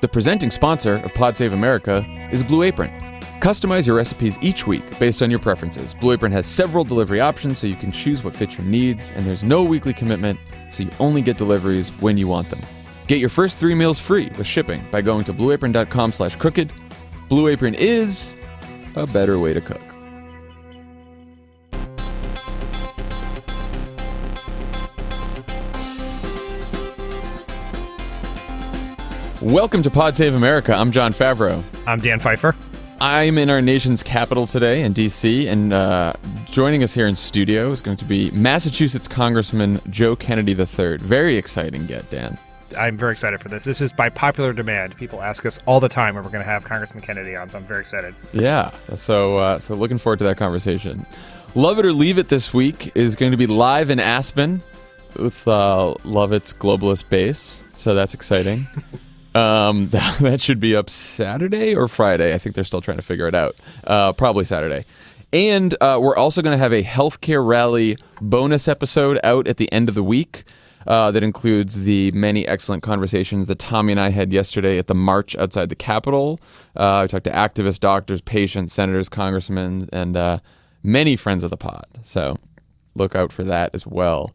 The presenting sponsor of Pod Save America is Blue Apron. Customize your recipes each week based on your preferences. Blue Apron has several delivery options so you can choose what fits your needs, and there's no weekly commitment, so you only get deliveries when you want them. Get your first 3 meals free with shipping by going to blueapron.com/crooked. Blue Apron is a better way to cook. Welcome to Pod Save America. I'm Jon Favreau. I'm Dan Pfeiffer. I'm in our nation's capital today in D.C., and joining us here in studio is going to be Massachusetts Congressman Joe Kennedy III. Very exciting get, Dan. I'm very excited for this. This is by popular demand. People ask us all the time when we're going to have Congressman Kennedy on, so I'm very excited. Yeah, so looking forward to that conversation. Love It or Leave It this week is going to be live in Aspen with Lovett's globalist base, so that's exciting. That should be up Saturday or Friday. I think they're still trying to figure it out. Probably Saturday. And we're also going to have a healthcare rally bonus episode out at the end of the week that includes the many excellent conversations that Tommy and I had yesterday at the march outside the Capitol. I talked to activists, doctors, patients, senators, congressmen, and many friends of the pod. So look out for that as well.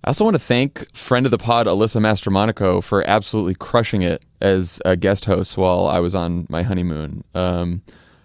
I also want to thank friend of the pod, Alyssa Mastromonaco, for absolutely crushing it as a guest host while I was on my honeymoon. I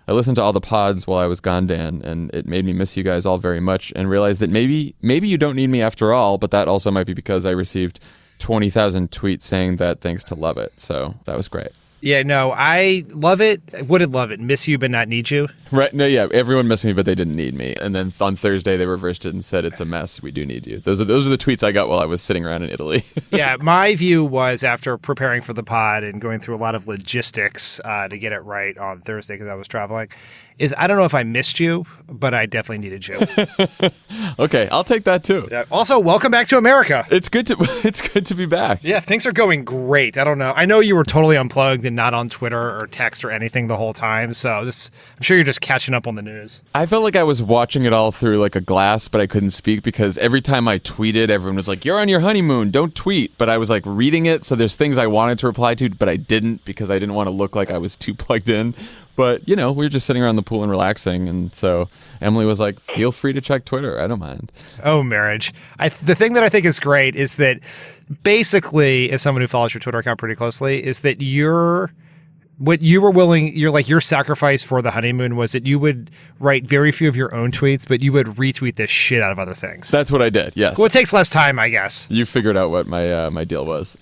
listened to all the pods while I was gone, Dan, and it made me miss you guys all very much and realize that maybe you don't need me after all, but that also might be because I received 20,000 tweets saying that thanks to Lovett. So that was great. Yeah, no, I love it. Wouldn't love it. Miss you, but not need you. Right. No, yeah. Everyone missed me, but they didn't need me. And then on Thursday, they reversed it and said, it's a mess. We do need you. Those are the tweets I got while I was sitting around in Italy. Yeah, my view was after preparing for the pod and going through a lot of logistics to get it right on Thursday because I was traveling, is I don't know if I missed you, but I definitely needed you. Okay, I'll take that too. Yeah. Also, welcome back to America. It's good to be back. Yeah, things are going great. I don't know. I know you were totally unplugged and not on Twitter or text or anything the whole time. So I'm sure you're just catching up on the news. I felt like I was watching it all through like a glass, but I couldn't speak because every time I tweeted, everyone was like, "You're on your honeymoon, don't tweet." But I was like reading it, so there's things I wanted to reply to, but I didn't because I didn't want to look like I was too plugged in. But, we were just sitting around the pool and relaxing. And so Emily was like, feel free to check Twitter. I don't mind. Oh, marriage. The thing that I think is great is that basically, as someone who follows your Twitter account pretty closely, is that your sacrifice for the honeymoon was that you would write very few of your own tweets, but you would retweet the shit out of other things. That's what I did, yes. Well, it takes less time, I guess. You figured out what my deal was.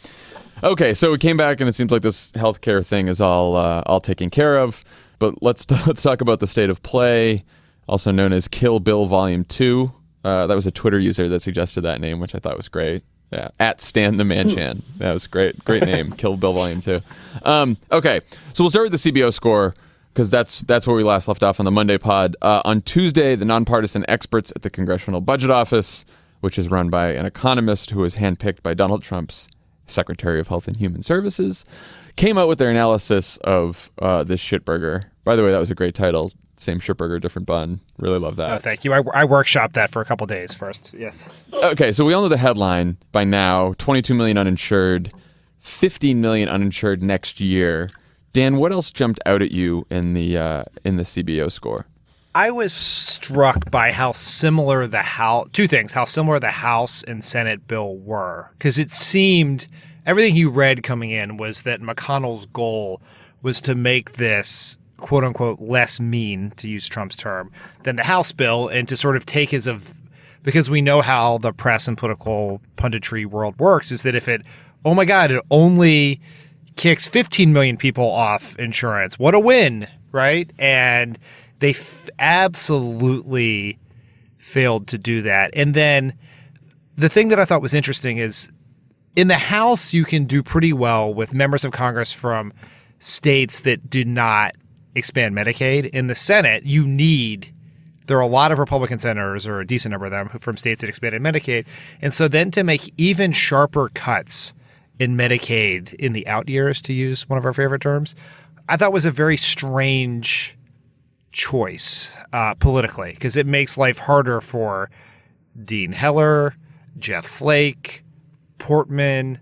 Okay, so we came back, and it seems like this healthcare thing is all taken care of. But let's talk about the state of play, also known as Kill Bill Volume 2. That was a Twitter user that suggested that name, which I thought was great. Yeah, at Stan the Manchan. That was great. Great name, Kill Bill Volume 2. Okay, so we'll start with the CBO score, because that's where we last left off on the Monday pod. On Tuesday, the nonpartisan experts at the Congressional Budget Office, which is run by an economist who was handpicked by Donald Trump's Secretary of Health and Human Services, came out with their analysis of this shitburger. By the way, that was a great title. Same shitburger, different bun. Really love that. Oh, thank you. I workshopped that for a couple days first. Yes. Okay, so we all know the headline by now. 22 million uninsured, 15 million uninsured next year. Dan, what else jumped out at you in the CBO score? I was struck by how similar two things, how similar the House and Senate bill were. Because it seemed, everything you read coming in was that McConnell's goal was to make this, quote unquote, less mean, to use Trump's term, than the House bill, and to sort of take because we know how the press and political punditry world works, is that if it only kicks 15 million people off insurance, what a win, right? And they absolutely failed to do that. And then the thing that I thought was interesting is in the House, you can do pretty well with members of Congress from states that do not expand Medicaid. In the Senate, there are a lot of Republican senators, or a decent number of them, from states that expanded Medicaid. And so then to make even sharper cuts in Medicaid in the out years, to use one of our favorite terms, I thought was a very strange choice politically, because it makes life harder for Dean Heller, Jeff Flake, Portman,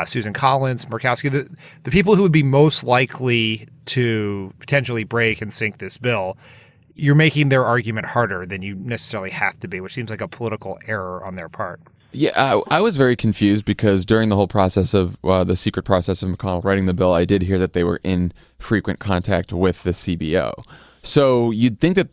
Susan Collins, Murkowski, the people who would be most likely to potentially break and sink this bill, you're making their argument harder than you necessarily have to be, which seems like a political error on their part. Yeah, I was very confused because during the whole process of the secret process of McConnell writing the bill, I did hear that they were in frequent contact with the CBO. So you'd think that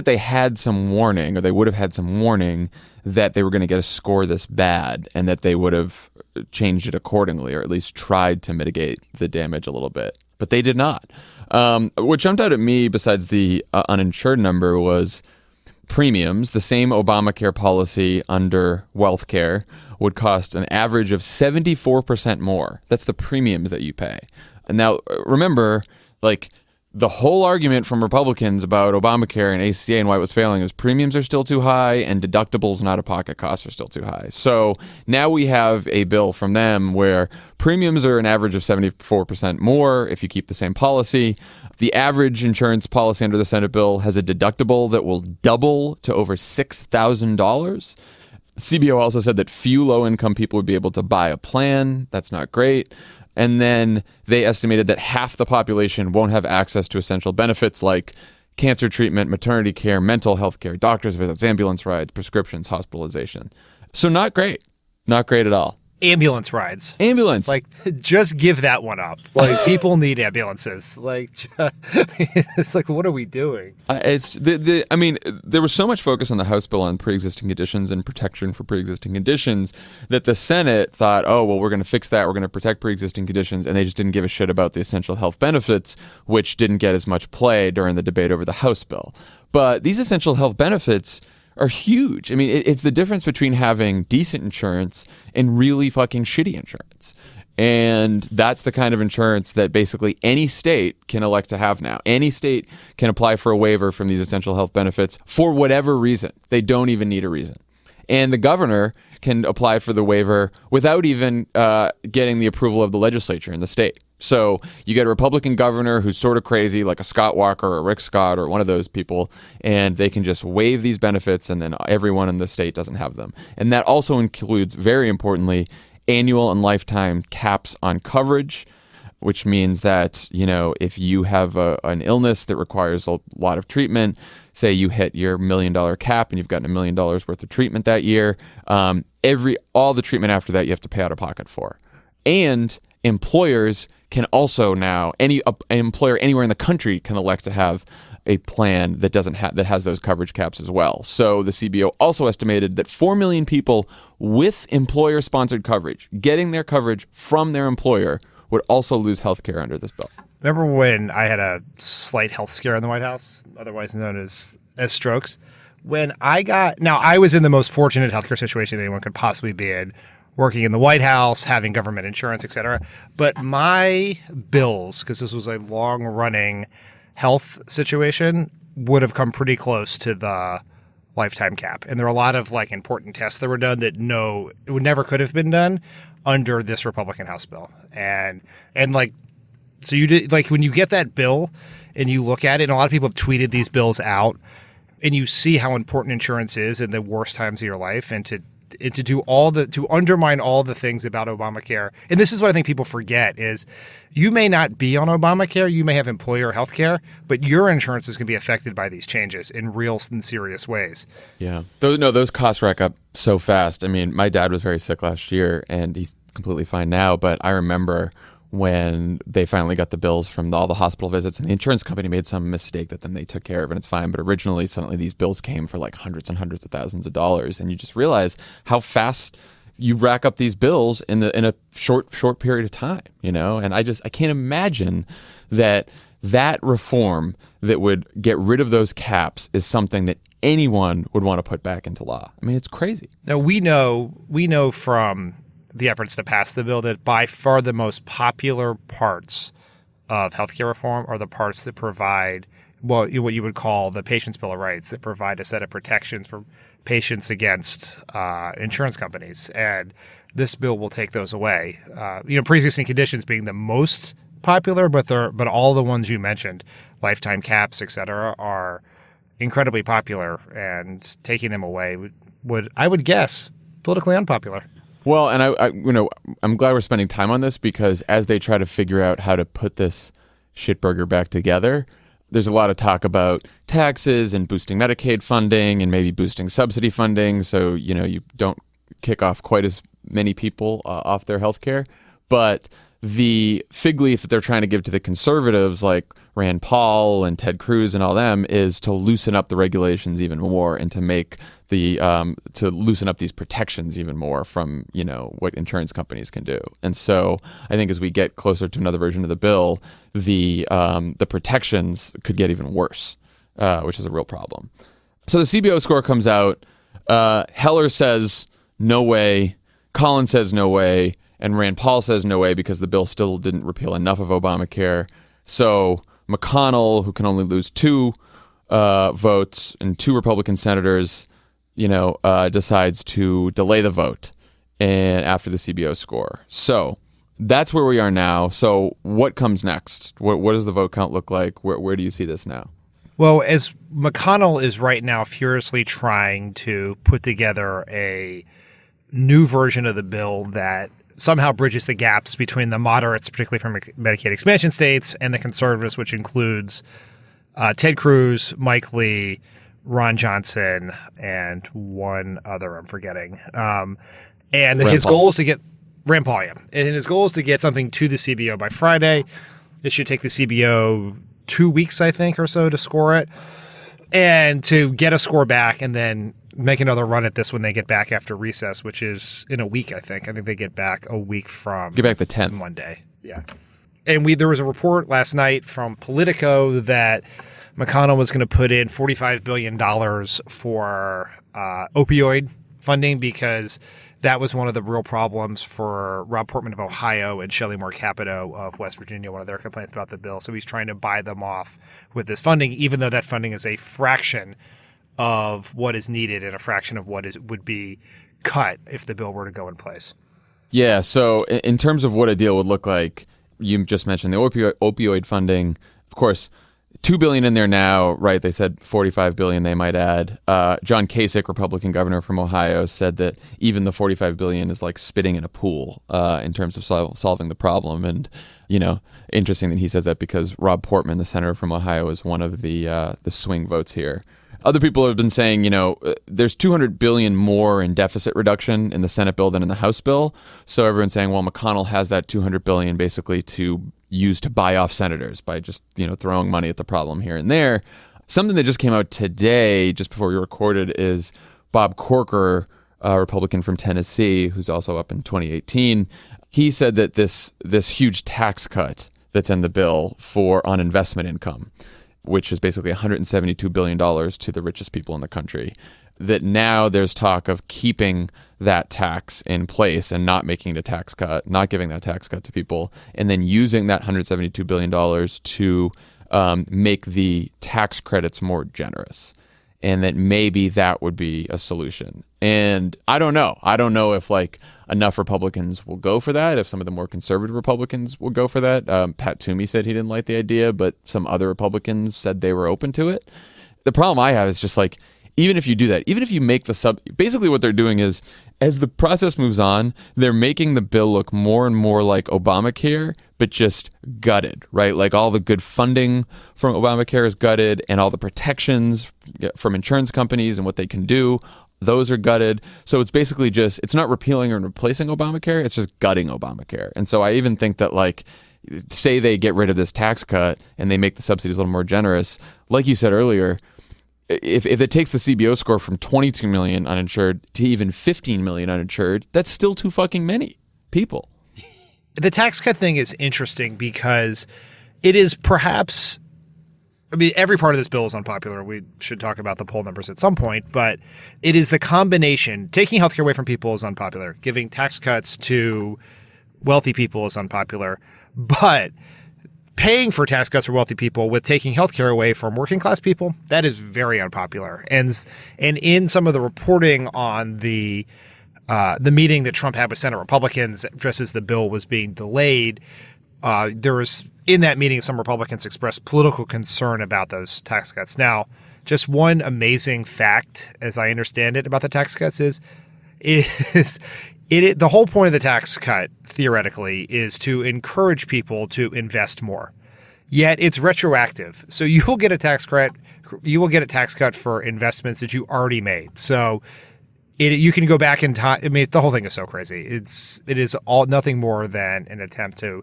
they had some warning, or they would have had some warning that they were going to get a score this bad, and that they would have changed it accordingly, or at least tried to mitigate the damage a little bit. But they did not. What jumped out at me, besides the uninsured number, was premiums. The same Obamacare policy under wealthcare would cost an average of 74% more. That's the premiums that you pay. And now, remember, like, the whole argument from Republicans about Obamacare and ACA and why it was failing is premiums are still too high and deductibles and out-of-pocket costs are still too high. So now we have a bill from them where premiums are an average of 74% more if you keep the same policy. The average insurance policy under the Senate bill has a deductible that will double to over $6,000. CBO also said that few low-income people would be able to buy a plan. That's not great. And then they estimated that half the population won't have access to essential benefits like cancer treatment, maternity care, mental health care, doctor's visits, ambulance rides, prescriptions, hospitalization. So not great. Not great at all. Ambulance rides. Ambulance. Like, just give that one up. Like, people need ambulances. Like, it's like, what are we doing? I mean, there was so much focus on the House bill on pre-existing conditions and protection for pre-existing conditions that the Senate thought, oh, well, we're going to fix that. We're going to protect pre-existing conditions. And they just didn't give a shit about the essential health benefits, which didn't get as much play during the debate over the House bill. But these essential health benefits are huge. I mean, it's the difference between having decent insurance and really fucking shitty insurance. And that's the kind of insurance that basically any state can elect to have now. Any state can apply for a waiver from these essential health benefits for whatever reason. They don't even need a reason. And the governor can apply for the waiver without even getting the approval of the legislature in the state. So you get a Republican governor who's sort of crazy, like a Scott Walker or Rick Scott or one of those people, and they can just waive these benefits, and then everyone in the state doesn't have them. And that also includes, very importantly, annual and lifetime caps on coverage, which means that, you know, if you have an illness that requires a lot of treatment, say you hit your $1 million cap and you've gotten $1 million worth of treatment that year, all the treatment after that you have to pay out of pocket for. And employers can also now, an employer anywhere in the country can elect to have a plan that that has those coverage caps as well. So the CBO also estimated that 4 million people with employer-sponsored coverage, getting their coverage from their employer, would also lose health care under this bill. Remember when I had a slight health scare in the White House, otherwise known as strokes? When I was in the most fortunate healthcare situation anyone could possibly be in, working in the White House, having government insurance, et cetera. But my bills, because this was a long-running health situation, would have come pretty close to the lifetime cap. And there are a lot of like important tests that were done that never could have been done under this Republican House bill. And like, so you did, like, when you get that bill and you look at it, and a lot of people have tweeted these bills out, and you see how important insurance is in the worst times of your life, and to undermine all the things about Obamacare. And this is what I think people forget is you may not be on Obamacare, you may have employer health care, but your insurance is going to be affected by these changes in real and serious ways. Yeah. Those costs rack up so fast. I mean, my dad was very sick last year and he's completely fine now, but I remember when they finally got the bills from all the hospital visits, and the insurance company made some mistake that then they took care of, and it's fine. But originally, suddenly these bills came for like hundreds and hundreds of thousands of dollars, and you just realize how fast you rack up these bills in a short period of time, you know. And I can't imagine that reform that would get rid of those caps is something that anyone would want to put back into law. I mean, it's crazy. Now we know from the efforts to pass the bill that by far the most popular parts of healthcare reform are the parts that provide what you would call the Patient's Bill of Rights, that provide a set of protections for patients against insurance companies. And this bill will take those away. Pre-existing conditions being the most popular, but all the ones you mentioned, lifetime caps, et cetera, are incredibly popular, and taking them away would I would guess, politically unpopular. Well, and I'm glad we're spending time on this because as they try to figure out how to put this shitburger back together, there's a lot of talk about taxes and boosting Medicaid funding and maybe boosting subsidy funding. So, you don't kick off quite as many people off their health care. But the fig leaf that they're trying to give to the conservatives like Rand Paul and Ted Cruz and all them is to loosen up the regulations even more and to make to loosen up these protections even more from, what insurance companies can do. And so I think as we get closer to another version of the bill, the protections could get even worse, which is a real problem. So the CBO score comes out. Heller says no way. Collins says no way. And Rand Paul says no way because the bill still didn't repeal enough of Obamacare. So McConnell, who can only lose 2 votes and 2 Republican senators, decides to delay the vote and after the CBO score. So that's where we are now. So what comes next? What does the vote count look like? Where do you see this now? Well, as McConnell is right now furiously trying to put together a new version of the bill that somehow bridges the gaps between the moderates, particularly from Medicaid expansion states, and the conservatives, which includes Ted Cruz, Mike Lee, Ron Johnson, and one other I'm forgetting. And his goal is to get Rand Paul, yeah. And his goal is to get something to the CBO by Friday. It should take the CBO 2 weeks, I think, or so to score it, and to get a score back and then make another run at this when they get back after recess, which is in a week, I think. I think they get back a week from... Get back the 10th. Monday, yeah. And there was a report last night from Politico that McConnell was going to put in $45 billion for opioid funding because that was one of the real problems for Rob Portman of Ohio and Shelley Moore Capito of West Virginia, one of their complaints about the bill. So he's trying to buy them off with this funding, even though that funding is a fraction of what is needed and a fraction of what would be cut if the bill were to go in place. Yeah, so in terms of what a deal would look like, you just mentioned the opioid funding. Of course, $2 billion in there now, right? They said $45 billion they might add. John Kasich, Republican governor from Ohio, said that even the $45 billion is like spitting in a pool in terms of solving the problem. And, interesting that he says that because Rob Portman, the senator from Ohio, is one of the swing votes here. Other people have been saying, there's $200 billion more in deficit reduction in the Senate bill than in the House bill. So everyone's saying, well, McConnell has that $200 billion basically to use to buy off senators by just, throwing money at the problem here and there. Something that just came out today, just before we recorded, is Bob Corker, a Republican from Tennessee, who's also up in 2018. He said that this huge tax cut that's in the bill on investment income, which is basically $172 billion to the richest people in the country, that now there's talk of keeping that tax in place and not making a tax cut, not giving that tax cut to people, and then using that $172 billion to make the tax credits more generous. And that maybe that would be a solution. And I don't know. I don't know if enough Republicans will go for that, if some of the more conservative Republicans will go for that. Pat Toomey said he didn't like the idea, but some other Republicans said they were open to it. The problem I have is just even if you do that, even if you make basically what they're doing is, as the process moves on, they're making the bill look more and more like Obamacare, but just gutted, right? Like all the good funding from Obamacare is gutted and all the protections from insurance companies and what they can do, those are gutted. So it's basically it's not repealing or replacing Obamacare, it's just gutting Obamacare. And so I even think that say they get rid of this tax cut and they make the subsidies a little more generous, like you said earlier, if it takes the CBO score from 22 million uninsured to even 15 million uninsured, that's still too fucking many people. The tax cut thing is interesting because it is perhaps, every part of this bill is unpopular. We should talk about the poll numbers at some point, but it is the combination. Taking healthcare away from people is unpopular. Giving tax cuts to wealthy people is unpopular. But paying for tax cuts for wealthy people with taking healthcare away from working class people, that is very unpopular. And in some of the reporting on the meeting that Trump had with Senate Republicans just as the bill was being delayed, there was in that meeting some Republicans expressed political concern about those tax cuts. Now, just one amazing fact, as I understand it, about the tax cuts is The whole point of the tax cut, theoretically, is to encourage people to invest more. Yet it's retroactive. So you will get a tax credit. You will get a tax cut for investments that you already made. So you can go back in time. I mean, the whole thing is so crazy. It is all nothing more than an attempt to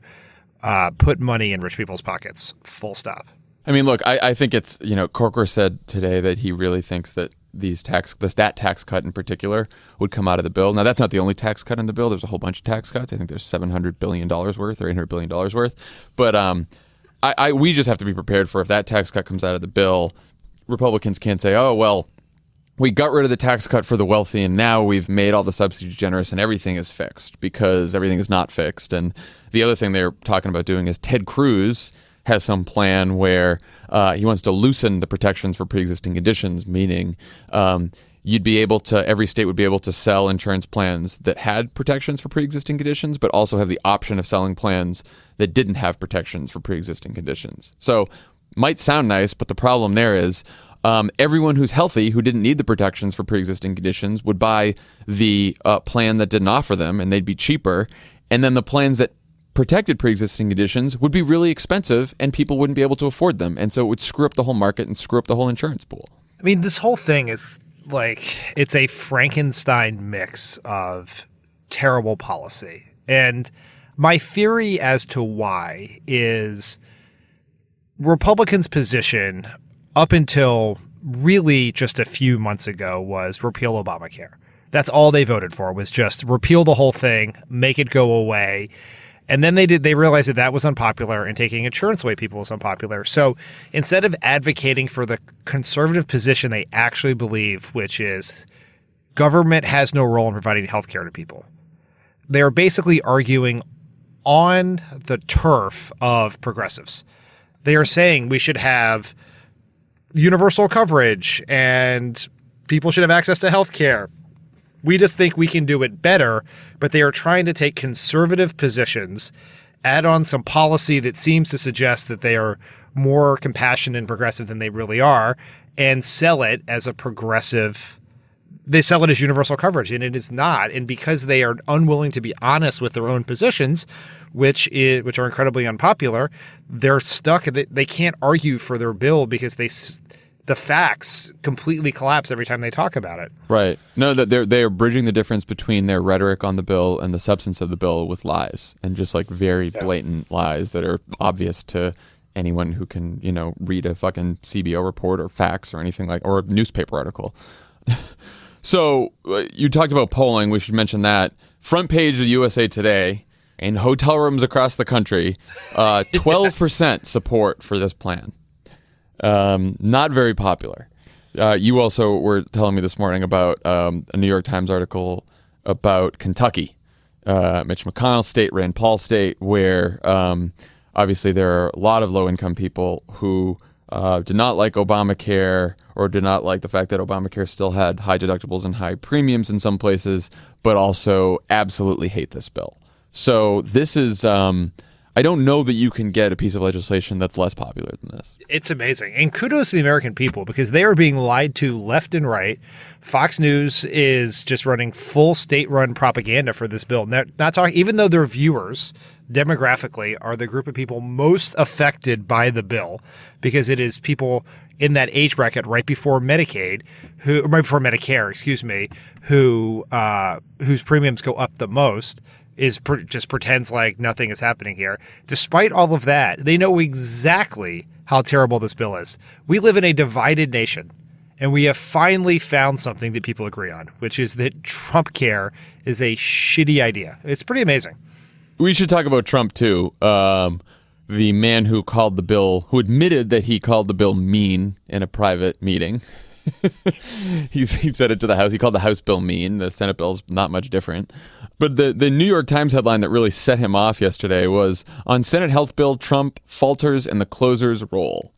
put money in rich people's pockets. Full stop. I mean, look, I think it's, Corker said today that he really thinks that that tax cut in particular would come out of the bill. Now, that's not the only tax cut in the bill. There's a whole bunch of tax cuts. I think there's $700 billion worth or $800 billion worth. But we just have to be prepared for if that tax cut comes out of the bill, Republicans can't say, oh, well, we got rid of the tax cut for the wealthy and now we've made all the subsidies generous and everything is fixed, because everything is not fixed. And the other thing they're talking about doing is Ted Cruz has some plan where he wants to loosen the protections for pre-existing conditions, meaning every state would be able to sell insurance plans that had protections for pre-existing conditions, but also have the option of selling plans that didn't have protections for pre-existing conditions. So might sound nice, but the problem there is everyone who's healthy who didn't need the protections for pre-existing conditions would buy the plan that didn't offer them, and they'd be cheaper. And then the plans that protected pre-existing conditions would be really expensive and people wouldn't be able to afford them. And so it would screw up the whole market and screw up the whole insurance pool. I mean, this whole thing is it's a Frankenstein mix of terrible policy. And my theory as to why is Republicans' position up until really just a few months ago was repeal Obamacare. That's all they voted for, was just repeal the whole thing, make it go away. And then they realized that was unpopular, and taking insurance away people was unpopular. So instead of advocating for the conservative position they actually believe, which is government has no role in providing health care to people, they're basically arguing on the turf of progressives. They are saying we should have universal coverage and people should have access to health care. We just think we can do it better, but they are trying to take conservative positions, add on some policy that seems to suggest that they are more compassionate and progressive than they really are, and sell it as a progressive. They sell it as universal coverage, and it is not. And because they are unwilling to be honest with their own positions, which are incredibly unpopular, they're stuck. They can't argue for their bill because the facts completely collapse every time they talk about it. Right. No, that they are bridging the difference between their rhetoric on the bill and the substance of the bill with lies, and just very blatant lies that are obvious to anyone who can, read a fucking CBO report or facts or anything or a newspaper article. So you talked about polling. We should mention that. Front page of USA Today, in hotel rooms across the country, 12% support for this plan. Not very popular. You also were telling me this morning about a New York Times article about Kentucky, Mitch McConnell state, Rand Paul state, where obviously there are a lot of low-income people who did not like Obamacare, or did not like the fact that Obamacare still had high deductibles and high premiums in some places, but also absolutely hate this bill. So this is... I don't know that you can get a piece of legislation that's less popular than this. It's amazing. And kudos to the American people, because they are being lied to left and right. Fox News is just running full state-run propaganda for this bill. Not talking, even though their viewers demographically are the group of people most affected by the bill, because it is people in that age bracket right before Medicare, whose premiums go up the most. Just pretends like nothing is happening here. Despite all of that, they know exactly how terrible this bill is. We live in a divided nation, and we have finally found something that people agree on, which is that Trump care is a shitty idea. It's pretty amazing. We should talk about Trump, too. The man who admitted that he called the bill mean in a private meeting. He said it to the House. He called the House bill mean. The Senate bill's not much different. But the New York Times headline that really set him off yesterday was, on Senate health bill, Trump falters in the closer's role.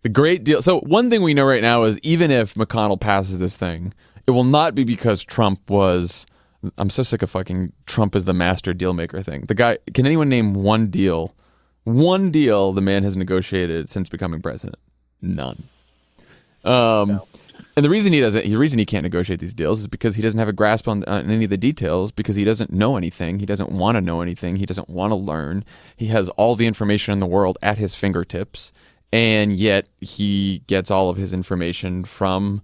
The great deal. So one thing we know right now is, even if McConnell passes this thing, it will not be because Trump was... I'm so sick of fucking Trump as the master deal maker thing. The guy... Can anyone name one deal the man has negotiated since becoming president? None. No. And the reason he can't negotiate these deals is because he doesn't have a grasp on any of the details, because he doesn't know anything. He doesn't want to know anything. He doesn't want to learn. He has all the information in the world at his fingertips, and yet he gets all of his information from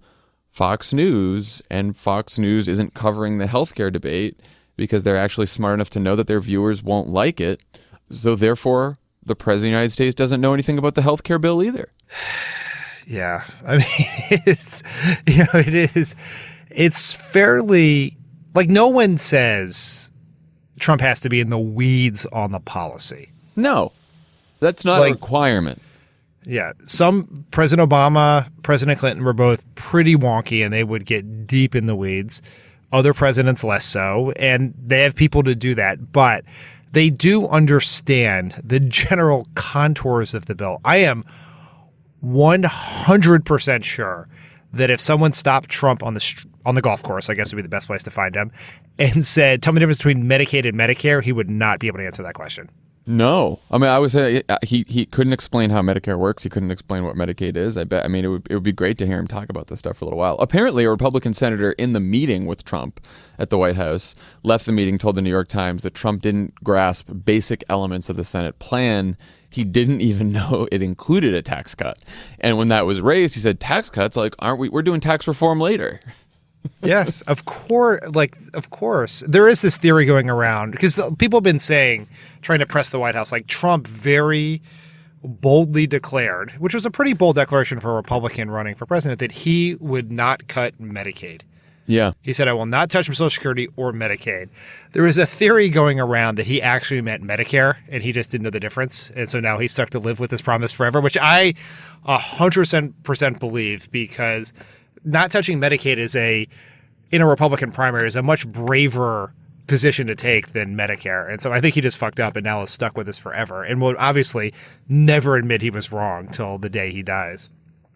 Fox News, and Fox News isn't covering the healthcare debate because they're actually smart enough to know that their viewers won't like it. So therefore, the president of the United States doesn't know anything about the healthcare bill either. Yeah, I mean, it's fairly, like, no one says Trump has to be in the weeds on the policy. No, that's not a requirement. Yeah, President Obama, President Clinton were both pretty wonky, and they would get deep in the weeds. Other presidents less so, and they have people to do that, but they do understand the general contours of the bill. I am 100% sure that if someone stopped Trump on the golf course, I guess would be the best place to find him, and said, "Tell me the difference between Medicaid and Medicare," he would not be able to answer that question. No, I mean, I would say he couldn't explain how Medicare works. He couldn't explain what Medicaid is. I mean, it would be great to hear him talk about this stuff for a little while. Apparently, a Republican senator in the meeting with Trump at the White House left the meeting, told the New York Times that Trump didn't grasp basic elements of the Senate plan. He didn't even know it included a tax cut. And when that was raised, he said, "Tax cuts? Like, aren't we? We're doing tax reform later." Yes, of course. Of course. There is this theory going around because people have been saying, trying to press the White House, like, Trump very boldly declared, which was a pretty bold declaration for a Republican running for president, that he would not cut Medicaid. Yeah. He said, "I will not touch Social Security or Medicaid." There is a theory going around that he actually meant Medicare, and he just didn't know the difference. And so now he's stuck to live with this promise forever, which I 100% believe, because not touching Medicaid in a Republican primary is a much braver position to take than Medicare. And so I think he just fucked up and now is stuck with this forever, and will obviously never admit he was wrong till the day he dies.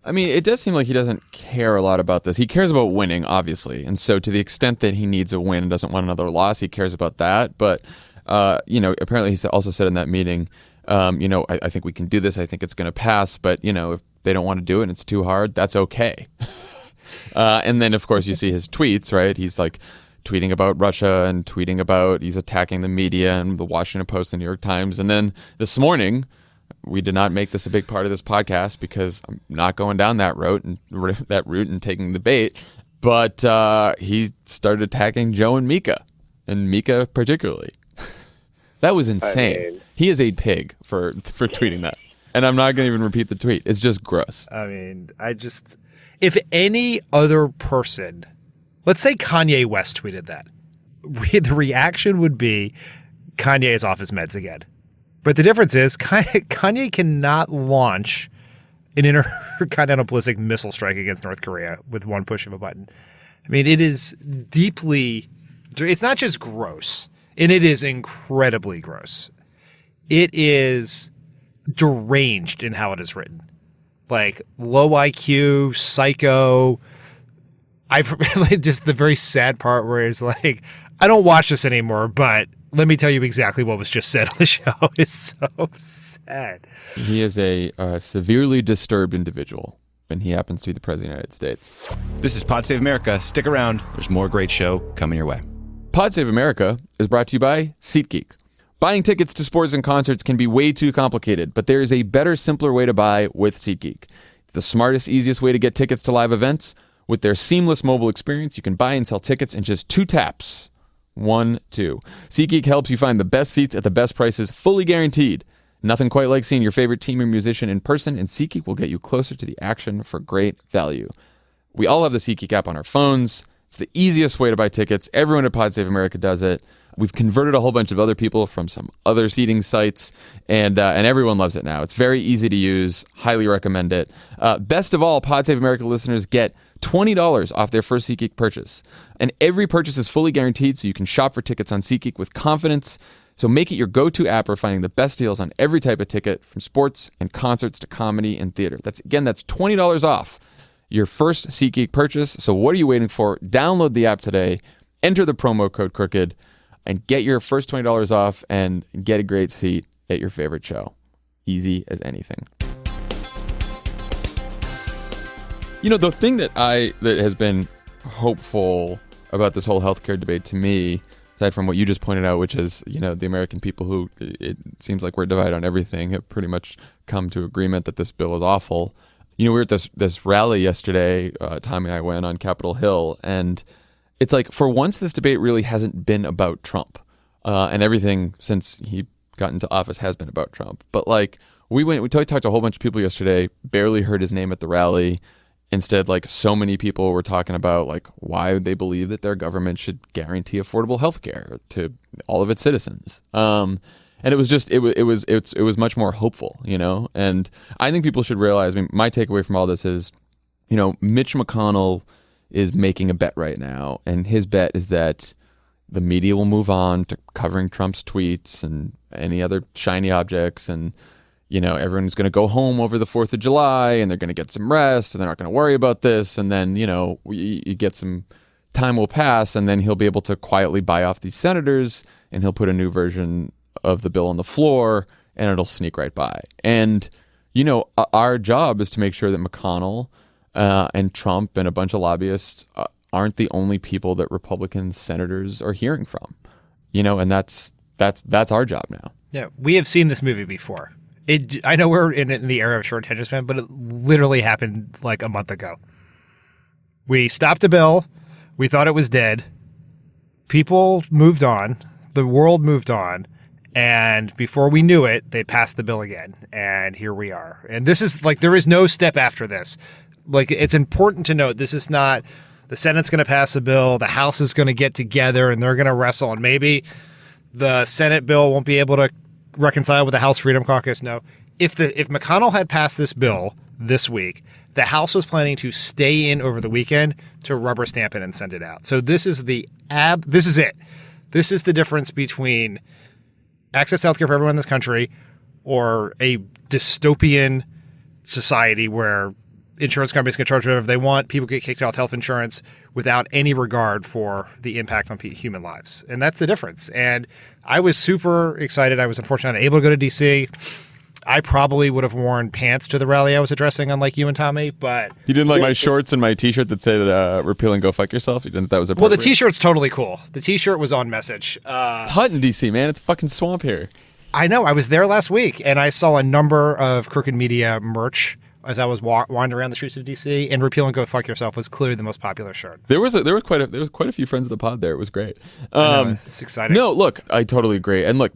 I mean, it does seem like he doesn't care a lot about this. He cares about winning, obviously. And so to the extent that he needs a win and doesn't want another loss, he cares about that. But, apparently he also said in that meeting, I think we can do this. I think it's going to pass. But, if they don't want to do it and it's too hard, that's okay. And then, of course, you see his tweets, right? He's like tweeting about Russia and tweeting about he's attacking the media and the Washington Post and New York Times. And then this morning, we did not make this a big part of this podcast because I'm not going down that route and taking the bait. But he started attacking Joe and Mika particularly. That was insane. I mean, he is a pig for tweeting that. And I'm not going to even repeat the tweet. It's just gross. I mean, if any other person, let's say Kanye West tweeted that, the reaction would be Kanye is off his meds again. But the difference is Kanye cannot launch an intercontinental ballistic missile strike against North Korea with one push of a button. I mean, it is it's not just gross, and it is incredibly gross. It is deranged in how it is written. Like, low IQ, psycho. I've just the very sad part where it's like, I don't watch this anymore, but let me tell you exactly what was just said on the show. It's so sad. He is a severely disturbed individual, and he happens to be the president of the United States. This is Pod Save America. Stick around. There's more great show coming your way. Pod Save America is brought to you by SeatGeek. Buying tickets to sports and concerts can be way too complicated, but there is a better, simpler way to buy with SeatGeek. It's the smartest, easiest way to get tickets to live events. With their seamless mobile experience, you can buy and sell tickets in just 2 taps. 1, 2. SeatGeek helps you find the best seats at the best prices, fully guaranteed. Nothing quite like seeing your favorite team or musician in person, and SeatGeek will get you closer to the action for great value. We all have the SeatGeek app on our phones. It's the easiest way to buy tickets. Everyone at Pod Save America does it. We've converted a whole bunch of other people from some other seating sites, and everyone loves it now. It's very easy to use. Highly recommend it. Best of all, Pod Save America listeners get $20 off their first SeatGeek purchase. And every purchase is fully guaranteed, so you can shop for tickets on SeatGeek with confidence. So make it your go-to app for finding the best deals on every type of ticket, from sports and concerts to comedy and theater. That's $20 off your first SeatGeek purchase. So what are you waiting for? Download the app today, enter the promo code CROOKED, and get your first $20 off and get a great seat at your favorite show. Easy as anything. The thing that has been hopeful about this whole healthcare debate to me, aside from what you just pointed out, which is, the American people who, it seems like we're divided on everything, have pretty much come to agreement that this bill is awful. We were at this rally yesterday, Tommy and I went on Capitol Hill, and it's like, for once, this debate really hasn't been about Trump. And everything since he got into office has been about Trump. But like, we talked to a whole bunch of people yesterday, barely heard his name at the rally. Instead, like, so many people were talking about like why they believe that their government should guarantee affordable health care to all of its citizens. And it was just it was much more hopeful, And I think people should realize. I mean, my takeaway from all this is, Mitch McConnell is making a bet right now, and his bet is that the media will move on to covering Trump's tweets and any other shiny objects, and everyone's going to go home over the 4th of July and they're going to get some rest and they're not going to worry about this. And then, you get some time will pass, and then he'll be able to quietly buy off these senators, and he'll put a new version of the bill on the floor, and it'll sneak right by. And, our job is to make sure that McConnell and Trump and a bunch of lobbyists aren't the only people that Republican senators are hearing from, and that's our job now. Yeah, we have seen this movie before. I know we're in the era of short attention span, but it literally happened like a month ago. We stopped a bill. We thought it was dead. People moved on. The world moved on. And before we knew it, they passed the bill again. And here we are. And this is like, there is no step after this. Like, it's important to note, this is not the Senate's going to pass the bill, the House is going to get together and they're going to wrestle, and maybe the Senate bill won't be able to reconcile with the House Freedom Caucus. No. If McConnell had passed this bill this week, the House was planning to stay in over the weekend to rubber stamp it and send it out. So this is it. This is the difference between access to healthcare for everyone in this country or a dystopian society where insurance companies can charge whatever they want. People get kicked off health insurance without any regard for the impact on human lives. And that's the difference. And I was super excited. I was unfortunately unable to go to D.C. I probably would have worn pants to the rally I was addressing, unlike you and Tommy, but... You didn't like my shorts and my T-shirt that said repeal and go fuck yourself? You didn't think that was appropriate? Well, the T-shirt's totally cool. The T-shirt was on message. It's hot in D.C., man. It's a fucking swamp here. I know. I was there last week, and I saw a number of Crooked Media merch as I was wandering around the streets of DC, and "Repeal and Go Fuck Yourself" was clearly the most popular shirt. There was quite a few friends of the pod there. It was great. It's exciting. No, look, I totally agree. And look,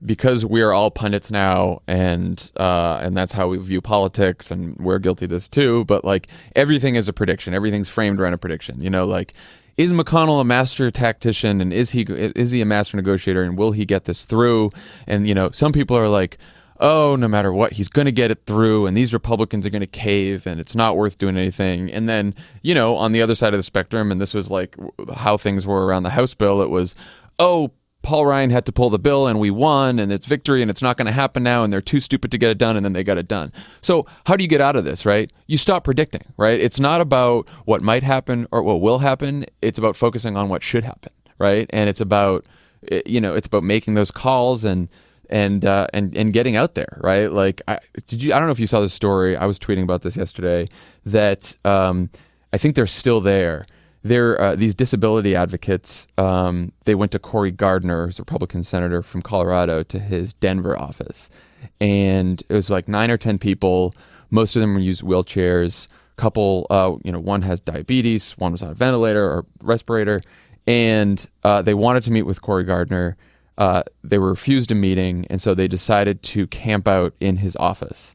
because we are all pundits now, and that's how we view politics, and we're guilty of this too. But like, everything is a prediction. Everything's framed around a prediction. Like, is McConnell a master tactician, and is he a master negotiator, and will he get this through? And some people are like, oh, no matter what, he's going to get it through, and these Republicans are going to cave, and it's not worth doing anything. And then, on the other side of the spectrum, and this was like how things were around the House bill, it was, oh, Paul Ryan had to pull the bill, and we won, and it's victory, and it's not going to happen now, and they're too stupid to get it done, and then they got it done. So how do you get out of this, right? You stop predicting, right? It's not about what might happen or what will happen. It's about focusing on what should happen, right? And it's about, it's about making those calls and getting out there, right? Like, I don't know if you saw the story. I was tweeting about this yesterday, that I think they're still there. They're these disability advocates. They went to Cory Gardner, who's a Republican senator from Colorado, to his Denver office, and it was like 9 or 10 people. Most of them use wheelchairs. Couple, one has diabetes, one was on a ventilator or respirator, and they wanted to meet with Cory Gardner. They were refused a meeting, and so they decided to camp out in his office.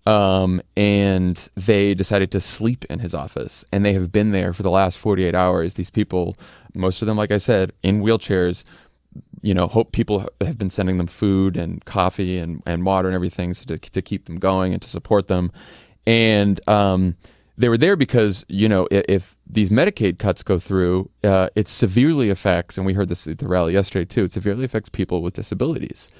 And they decided to sleep in his office, and they have been there for the last 48 hours. These people, most of them, like I said, in wheelchairs, hope people have been sending them food and coffee and water and everything to keep them going and to support them. And they were there because, if these Medicaid cuts go through, it severely affects, and we heard this at the rally yesterday too, it severely affects people with disabilities,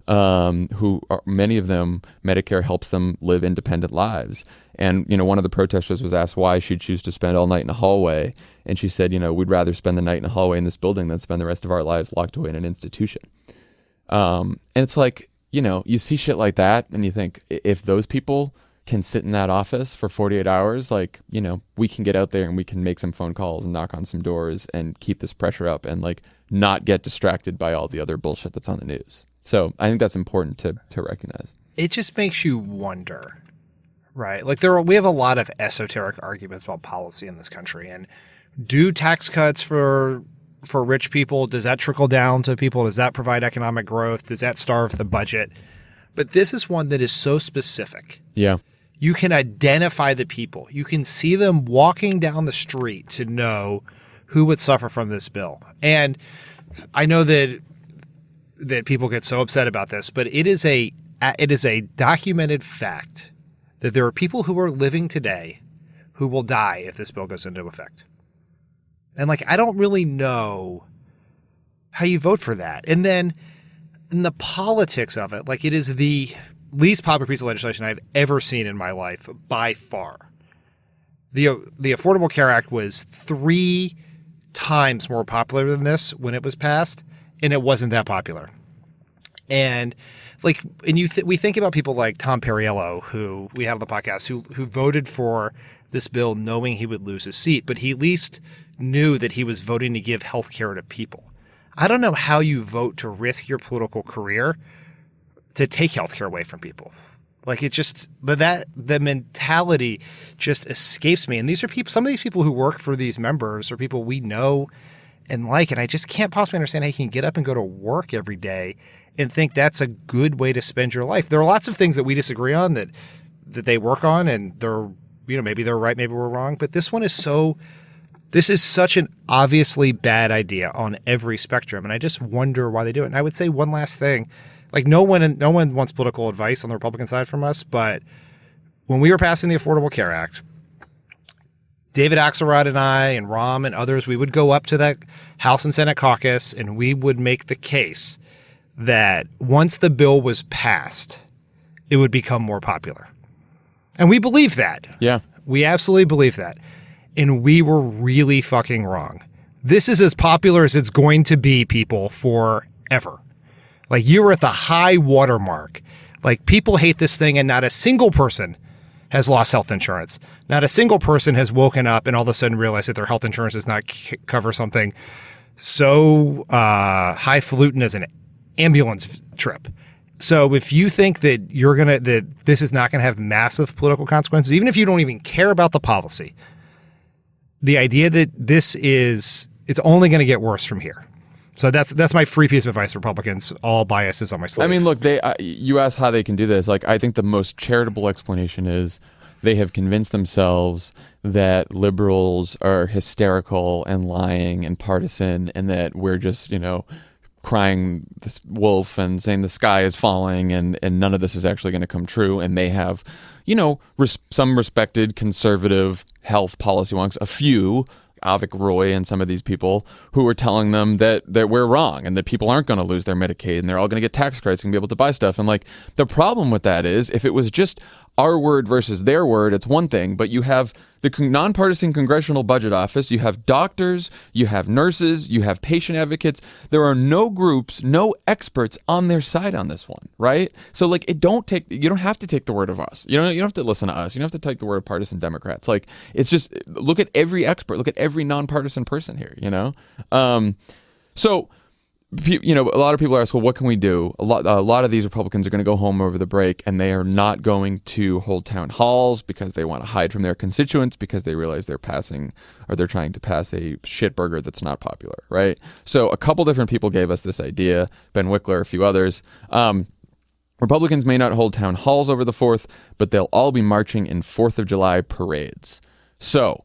who are, many of them, Medicare helps them live independent lives. And, one of the protesters was asked why she'd choose to spend all night in a hallway. And she said, we'd rather spend the night in a hallway in this building than spend the rest of our lives locked away in an institution. And it's like, you see shit like that, and you think, if those people can sit in that office for 48 hours, like, you know, we can get out there and we can make some phone calls and knock on some doors and keep this pressure up and like not get distracted by all the other bullshit that's on the news. So I think that's important to recognize. It just makes you wonder, right? Like we have a lot of esoteric arguments about policy in this country, and do tax cuts for rich people, does that trickle down to people? Does that provide economic growth? Does that starve the budget? But this is one that is so specific. Yeah. You can identify the people. You can see them walking down the street to know who would suffer from this bill. And I know that people get so upset about this, but it is a documented fact that there are people who are living today who will die if this bill goes into effect. And like, I don't really know how you vote for that. And then in the politics of it, like, it is the least popular piece of legislation I've ever seen in my life by far. The Affordable Care Act was 3 times more popular than this when it was passed, and it wasn't that popular. And like, and we think about people like Tom Perriello, who we had on the podcast, who voted for this bill knowing he would lose his seat, but he at least knew that he was voting to give health care to people. I don't know how you vote to risk your political career to take healthcare away from people. Like, it just, the mentality just escapes me. And these are people, some of these people who work for these members are people we know and like, and I just can't possibly understand how you can get up and go to work every day and think that's a good way to spend your life. There are lots of things that we disagree on that they work on, and they're, you know, maybe they're right, maybe we're wrong, but this is such an obviously bad idea on every spectrum. And I just wonder why they do it. And I would say one last thing. Like, no one wants political advice on the Republican side from us, but when we were passing the Affordable Care Act, David Axelrod and I and Rahm and others, we would go up to that House and Senate caucus and we would make the case that once the bill was passed, it would become more popular. And we believe that. Yeah. We absolutely believe that. And we were really fucking wrong. This is as popular as it's going to be, people, forever. Like, you were at the high water mark. Like, people hate this thing, and not a single person has lost health insurance. Not a single person has woken up and all of a sudden realized that their health insurance does not cover something so highfalutin as an ambulance trip. So if you think that that this is not going to have massive political consequences, even if you don't even care about the policy, the idea that it's only going to get worse from here. So that's my free piece of advice, Republicans. All biases on my sleeve. I mean, look, you asked how they can do this. Like, I think the most charitable explanation is they have convinced themselves that liberals are hysterical and lying and partisan, and that we're just, you know, crying this wolf and saying the sky is falling, and none of this is actually going to come true. And they have, you know, some respected conservative health policy wonks, a few, Avik Roy and some of these people, who are telling them that we're wrong and that people aren't going to lose their Medicaid and they're all going to get tax credits and be able to buy stuff. And like, the problem with that is, if it was just our word versus their word, it's one thing, but you have the nonpartisan Congressional Budget Office, you have doctors, you have nurses, you have patient advocates. There are no groups, no experts on their side on this one, right? So like, you don't have to take the word of us. You don't have to listen to us. You don't have to take the word of partisan Democrats. Like, it's just, look at every expert, look at every nonpartisan person here, you know? So, you know, a lot of people ask, well, what can we do? A lot of these Republicans are going to go home over the break, and they are not going to hold town halls because they want to hide from their constituents, because they realize they're trying to pass a shitburger that's not popular, right? So a couple different people gave us this idea, Ben Wickler, a few others. Republicans may not hold town halls over the 4th, but they'll all be marching in 4th of July parades. So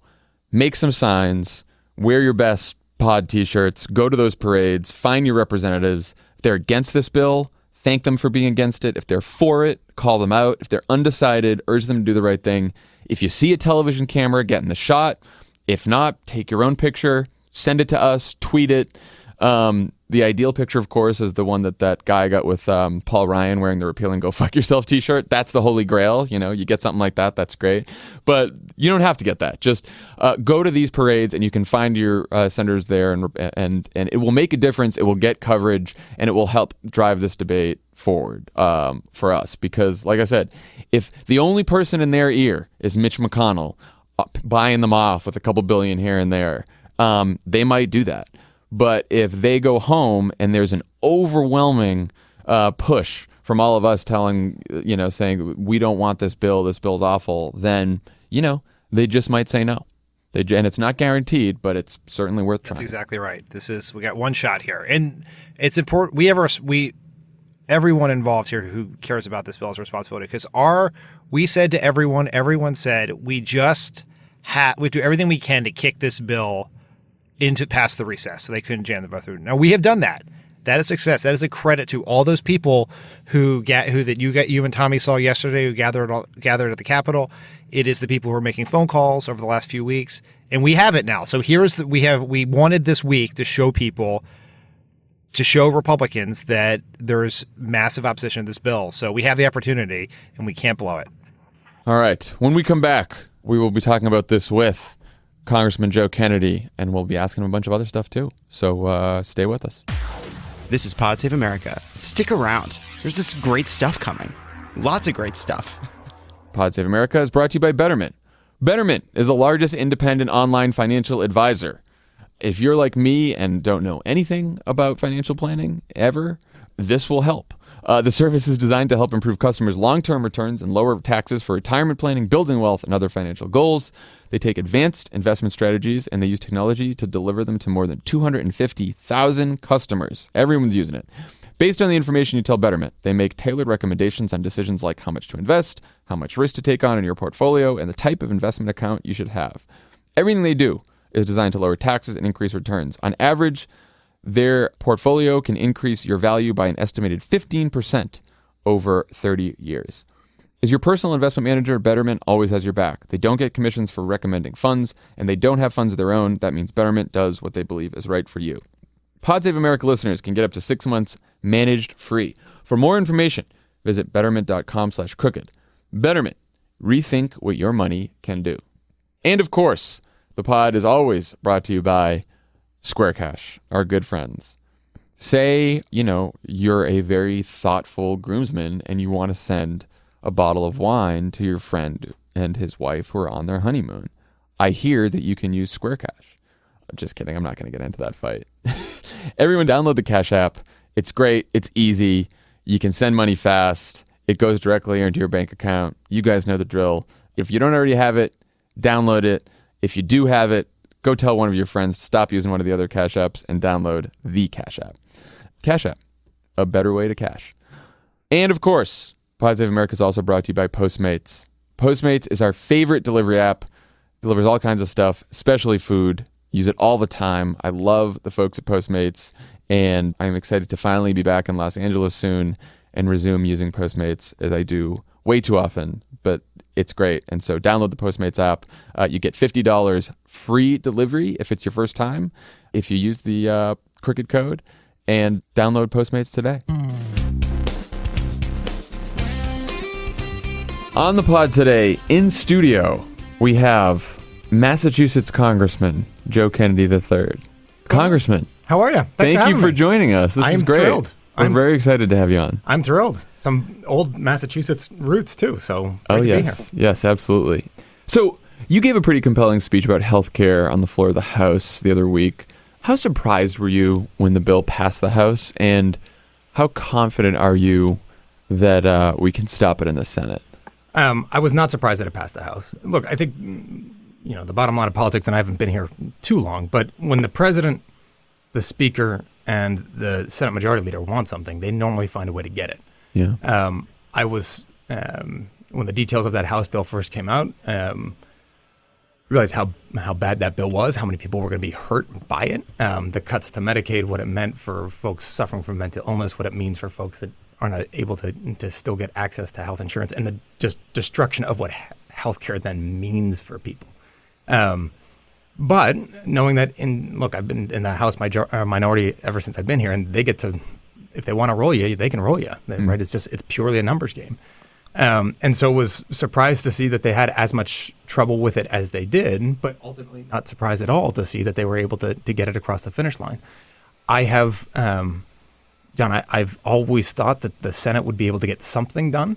make some signs, wear your best pod t-shirts, go to those parades, find your representatives. If they're against this bill, thank them for being against it. If they're for it, call them out. If they're undecided, urge them to do the right thing. If you see a television camera, get in the shot. If not, take your own picture, send it to us, tweet it. The ideal picture, of course, is the one that guy got with Paul Ryan wearing the repeal and go fuck yourself t-shirt. That's the holy grail. You get something like that. That's great. But you don't have to get that. Just go to these parades and you can find your senators there and it will make a difference. It will get coverage and it will help drive this debate forward for us. Because like I said, if the only person in their ear is Mitch McConnell buying them off with a couple billion here and there, they might do that. But if they go home and there's an overwhelming push from all of us saying we don't want this bill's awful, then, they just might say no. And it's not guaranteed, but it's certainly worth trying. That's exactly right. We got one shot here. And it's important. Everyone involved here who cares about this bill has responsibility because we said to everyone said, we do everything we can to kick this bill into past the recess so they couldn't jam the vote through. Now we have done that. That is success. That is a credit to all those people you and Tommy saw yesterday who gathered at the Capitol. It is the people who are making phone calls over the last few weeks, and we have it now. So we wanted this week to show Republicans that there's massive opposition to this bill. So we have the opportunity, and we can't blow it. All right. When we come back, we will be talking about this with Congressman Joe Kennedy, and we'll be asking him a bunch of other stuff too. So stay with us. This is Pod Save America. Stick around. There's this great stuff coming. Lots of great stuff. Pod Save America is brought to you by Betterment. Betterment is the largest independent online financial advisor. If you're like me and don't know anything about financial planning ever, this will help. The service is designed to help improve customers' long-term returns and lower taxes for retirement planning, building wealth, and other financial goals. They take advanced investment strategies and they use technology to deliver them to more than 250,000 customers. Everyone's using it. Based on the information you tell Betterment, they make tailored recommendations on decisions like how much to invest, how much risk to take on in your portfolio, and the type of investment account you should have. Everything they do is designed to lower taxes and increase returns. On average, their portfolio can increase your value by an estimated 15% over 30 years. As your personal investment manager, Betterment always has your back. They don't get commissions for recommending funds, and they don't have funds of their own. That means Betterment does what they believe is right for you. Pod Save America listeners can get up to 6 months managed free. For more information, visit betterment.com/crooked. Betterment. Rethink what your money can do. And of course, the pod is always brought to you by Square Cash, our good friends. Say, you're a very thoughtful groomsman and you want to send a bottle of wine to your friend and his wife who are on their honeymoon. I hear that you can use Square Cash. Just kidding. I'm not going to get into that fight. Everyone download the Cash app. It's great. It's easy. You can send money fast. It goes directly into your bank account. You guys know the drill. If you don't already have it, download it. If you do have it, go tell one of your friends to stop using one of the other Cash apps and download the Cash app. Cash app, a better way to cash. And of course, Pod Save America is also brought to you by Postmates. Postmates is our favorite delivery app. Delivers all kinds of stuff, especially food. Use it all the time. I love the folks at Postmates, and I'm excited to finally be back in Los Angeles soon and resume using Postmates as I do way too often, but it's great. And so download the Postmates app. You get $50 free delivery if it's your first time, if you use the Crooked code, and download Postmates today. On the pod today, in studio, we have Massachusetts Congressman Joe Kennedy III. Congressman. How are you? Thank you for joining us. This is great. Thrilled. We're very excited to have you on. I'm thrilled. Some old Massachusetts roots, too, so great to be here. Yes, absolutely. So you gave a pretty compelling speech about health care on the floor of the House the other week. How surprised were you when the bill passed the House, and how confident are you that we can stop it in the Senate? I was not surprised that it passed the House. Look, I think, the bottom line of politics, and I haven't been here too long, but when the president, the speaker, and the Senate Majority Leader want something, they normally find a way to get it. Yeah. I was, when the details of that House bill first came out, realized how bad that bill was, how many people were going to be hurt by it, the cuts to Medicaid, what it meant for folks suffering from mental illness, what it means for folks that aren't able to still get access to health insurance, and the just destruction of what healthcare then means for people. But knowing that I've been in the House minority ever since I've been here, and they get to, if they want to roll you, they can roll you, right? It's purely a numbers game. And so was surprised to see that they had as much trouble with it as they did, but ultimately not surprised at all to see that they were able to get it across the finish line. I have, John, I've always thought that the Senate would be able to get something done.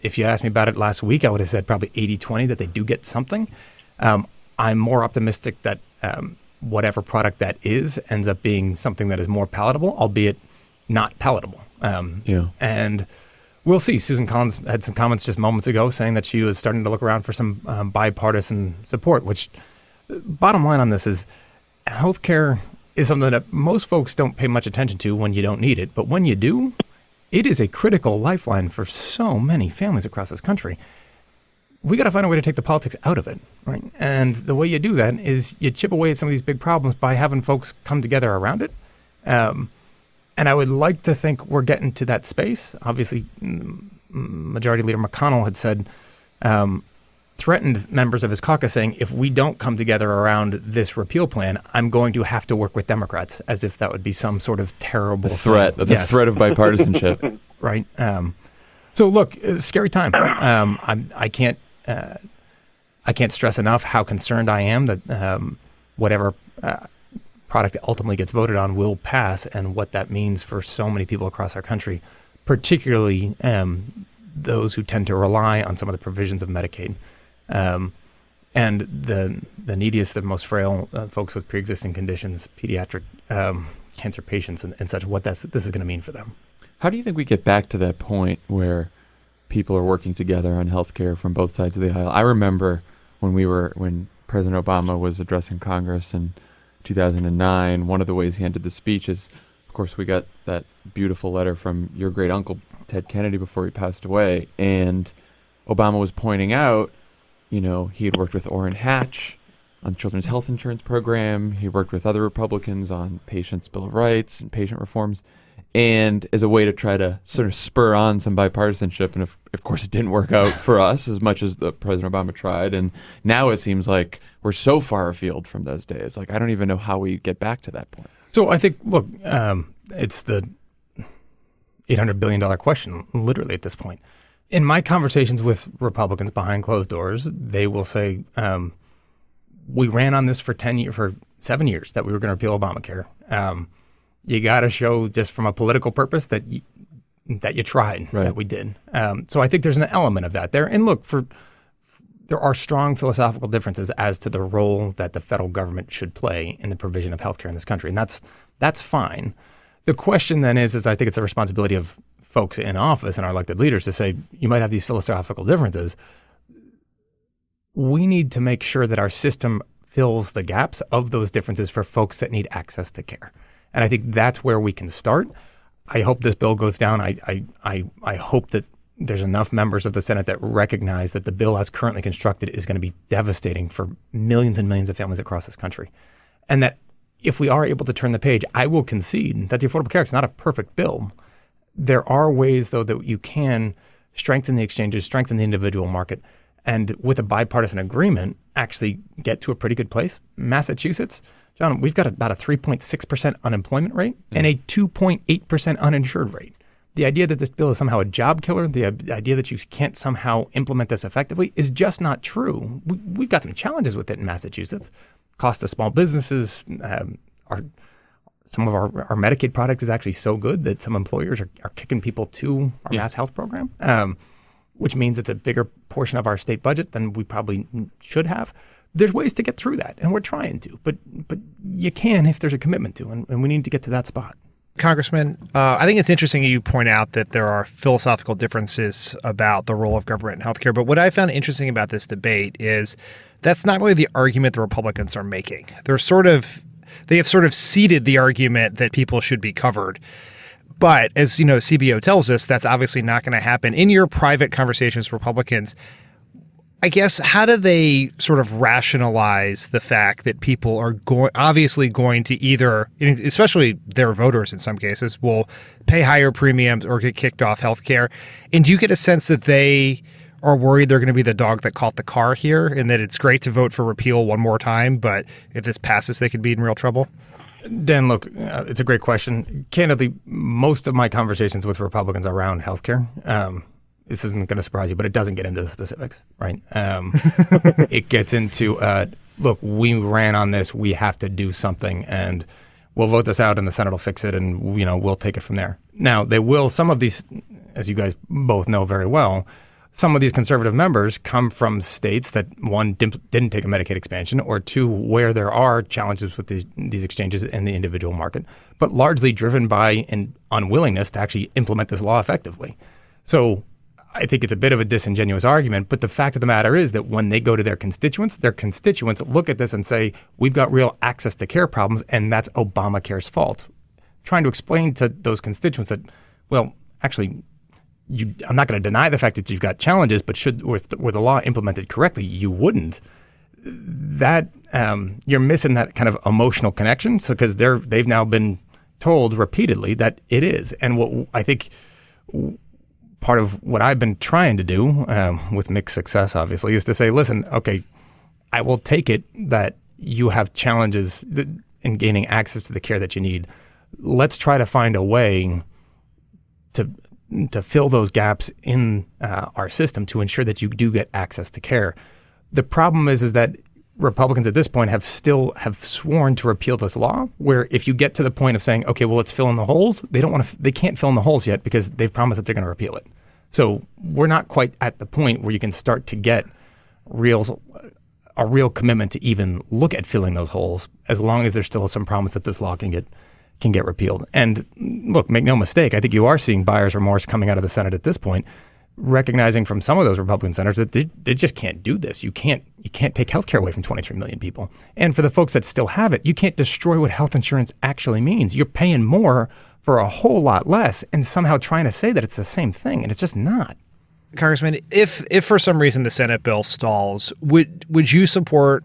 If you asked me about it last week, I would have said probably 80-20 that they do get something. I'm more optimistic that whatever product that is ends up being something that is more palatable, albeit not palatable. And we'll see. Susan Collins had some comments just moments ago saying that she was starting to look around for some bipartisan support, which bottom line on this is healthcare is something that most folks don't pay much attention to when you don't need it. But when you do, it is a critical lifeline for so many families across this country. We got to find a way to take the politics out of it, right? And the way you do that is you chip away at some of these big problems by having folks come together around it. And I would like to think we're getting to that space. Obviously, Majority Leader McConnell had said, threatened members of his caucus saying, if we don't come together around this repeal plan, I'm going to have to work with Democrats, as if that would be some sort of terrible threat. thing. The threat of bipartisanship. Right. So look, it's a scary time. I can't stress enough how concerned I am that whatever product ultimately gets voted on will pass, and what that means for so many people across our country, particularly those who tend to rely on some of the provisions of Medicaid. And the neediest, the most frail folks with pre-existing conditions, pediatric cancer patients and such, what this is going to mean for them. How do you think we get back to that point where people are working together on healthcare from both sides of the aisle? I remember when President Obama was addressing Congress in 2009, one of the ways he ended the speech is, of course, we got that beautiful letter from your great uncle, Ted Kennedy, before he passed away. And Obama was pointing out, he had worked with Orrin Hatch on the Children's Health Insurance Program. He worked with other Republicans on Patients' Bill of Rights and patient reforms. And as a way to try to sort of spur on some bipartisanship. And of course, it didn't work out for us as much as President Obama tried. And now it seems like we're so far afield from those days. Like, I don't even know how we get back to that point. So I think, look, it's the $800 billion question, literally, at this point. In my conversations with Republicans behind closed doors, they will say, we ran on this for 7 years that we were going to repeal Obamacare. You got to show, just from a political purpose, that you tried, right, that we did. So I think there's an element of that there. And look, there are strong philosophical differences as to the role that the federal government should play in the provision of healthcare in this country, and that's fine. The question then is I think it's the responsibility of folks in office and our elected leaders to say, you might have these philosophical differences. We need to make sure that our system fills the gaps of those differences for folks that need access to care. And I think that's where we can start. I hope this bill goes down. I hope that there's enough members of the Senate that recognize that the bill as currently constructed is going to be devastating for millions and millions of families across this country. And that if we are able to turn the page, I will concede that the Affordable Care Act is not a perfect bill. There are ways, though, that you can strengthen the exchanges, strengthen the individual market, and with a bipartisan agreement, actually get to a pretty good place. Massachusetts, John, we've got about a 3.6% unemployment rate and a 2.8% uninsured rate. The idea that this bill is somehow a job killer, the idea that you can't somehow implement this effectively is just not true. We've got some challenges with it in Massachusetts. Cost of small businesses, some of our Medicaid product is actually so good that some employers are kicking people to our mass health program, which means it's a bigger portion of our state budget than we probably should have. There's ways to get through that, and we're trying to, but you can if there's a commitment to, and we need to get to that spot. Congressman, I think it's interesting you point out that there are philosophical differences about the role of government in healthcare. But what I found interesting about this debate is that's not really the argument the Republicans are making. They have sort of ceded the argument that people should be covered. But as you know, CBO tells us, that's obviously not going to happen. In your private conversations with Republicans, I guess, how do they sort of rationalize the fact that people are obviously going to either, especially their voters in some cases, will pay higher premiums or get kicked off healthcare? And do you get a sense that they are worried they're going to be the dog that caught the car here, and that it's great to vote for repeal one more time, but if this passes, they could be in real trouble? Dan, look, it's a great question. Candidly, most of my conversations with Republicans are around healthcare. This isn't going to surprise you, but it doesn't get into the specifics, right? It gets into, look, we ran on this, we have to do something, and we'll vote this out and the Senate will fix it, and we'll take it from there. Now, they will, some of these, as you guys both know very well, some of these conservative members come from states that, one, didn't take a Medicaid expansion, or two, where there are challenges with these exchanges in the individual market, but largely driven by an unwillingness to actually implement this law effectively. So I think it's a bit of a disingenuous argument, but the fact of the matter is that when they go to their constituents look at this and say, we've got real access to care problems, and that's Obamacare's fault. Trying to explain to those constituents that, well, actually, I'm not going to deny the fact that you've got challenges, but were the law implemented correctly, you wouldn't. That you're missing that kind of emotional connection. So because they've now been told repeatedly that it is, and what I think part of what I've been trying to do with mixed success, obviously, is to say, listen, okay, I will take it that you have challenges in gaining access to the care that you need. Let's try to find a way to fill those gaps in our system to ensure that you do get access to care. The problem is that Republicans at this point have sworn to repeal this law, where if you get to the point of saying, okay, well, let's fill in the holes, they can't fill in the holes yet because they've promised that they're going to repeal it. So we're not quite at the point where you can start to get a real commitment to even look at filling those holes, as long as there's still some promise that this law can get repealed. And look, make no mistake, I think you are seeing buyer's remorse coming out of the Senate at this point, recognizing from some of those Republican senators that they just can't do this. You can't take health care away from 23 million people. And for the folks that still have it, you can't destroy what health insurance actually means. You're paying more for a whole lot less and somehow trying to say that it's the same thing, and it's just not. Congressman, if for some reason the Senate bill stalls, would you support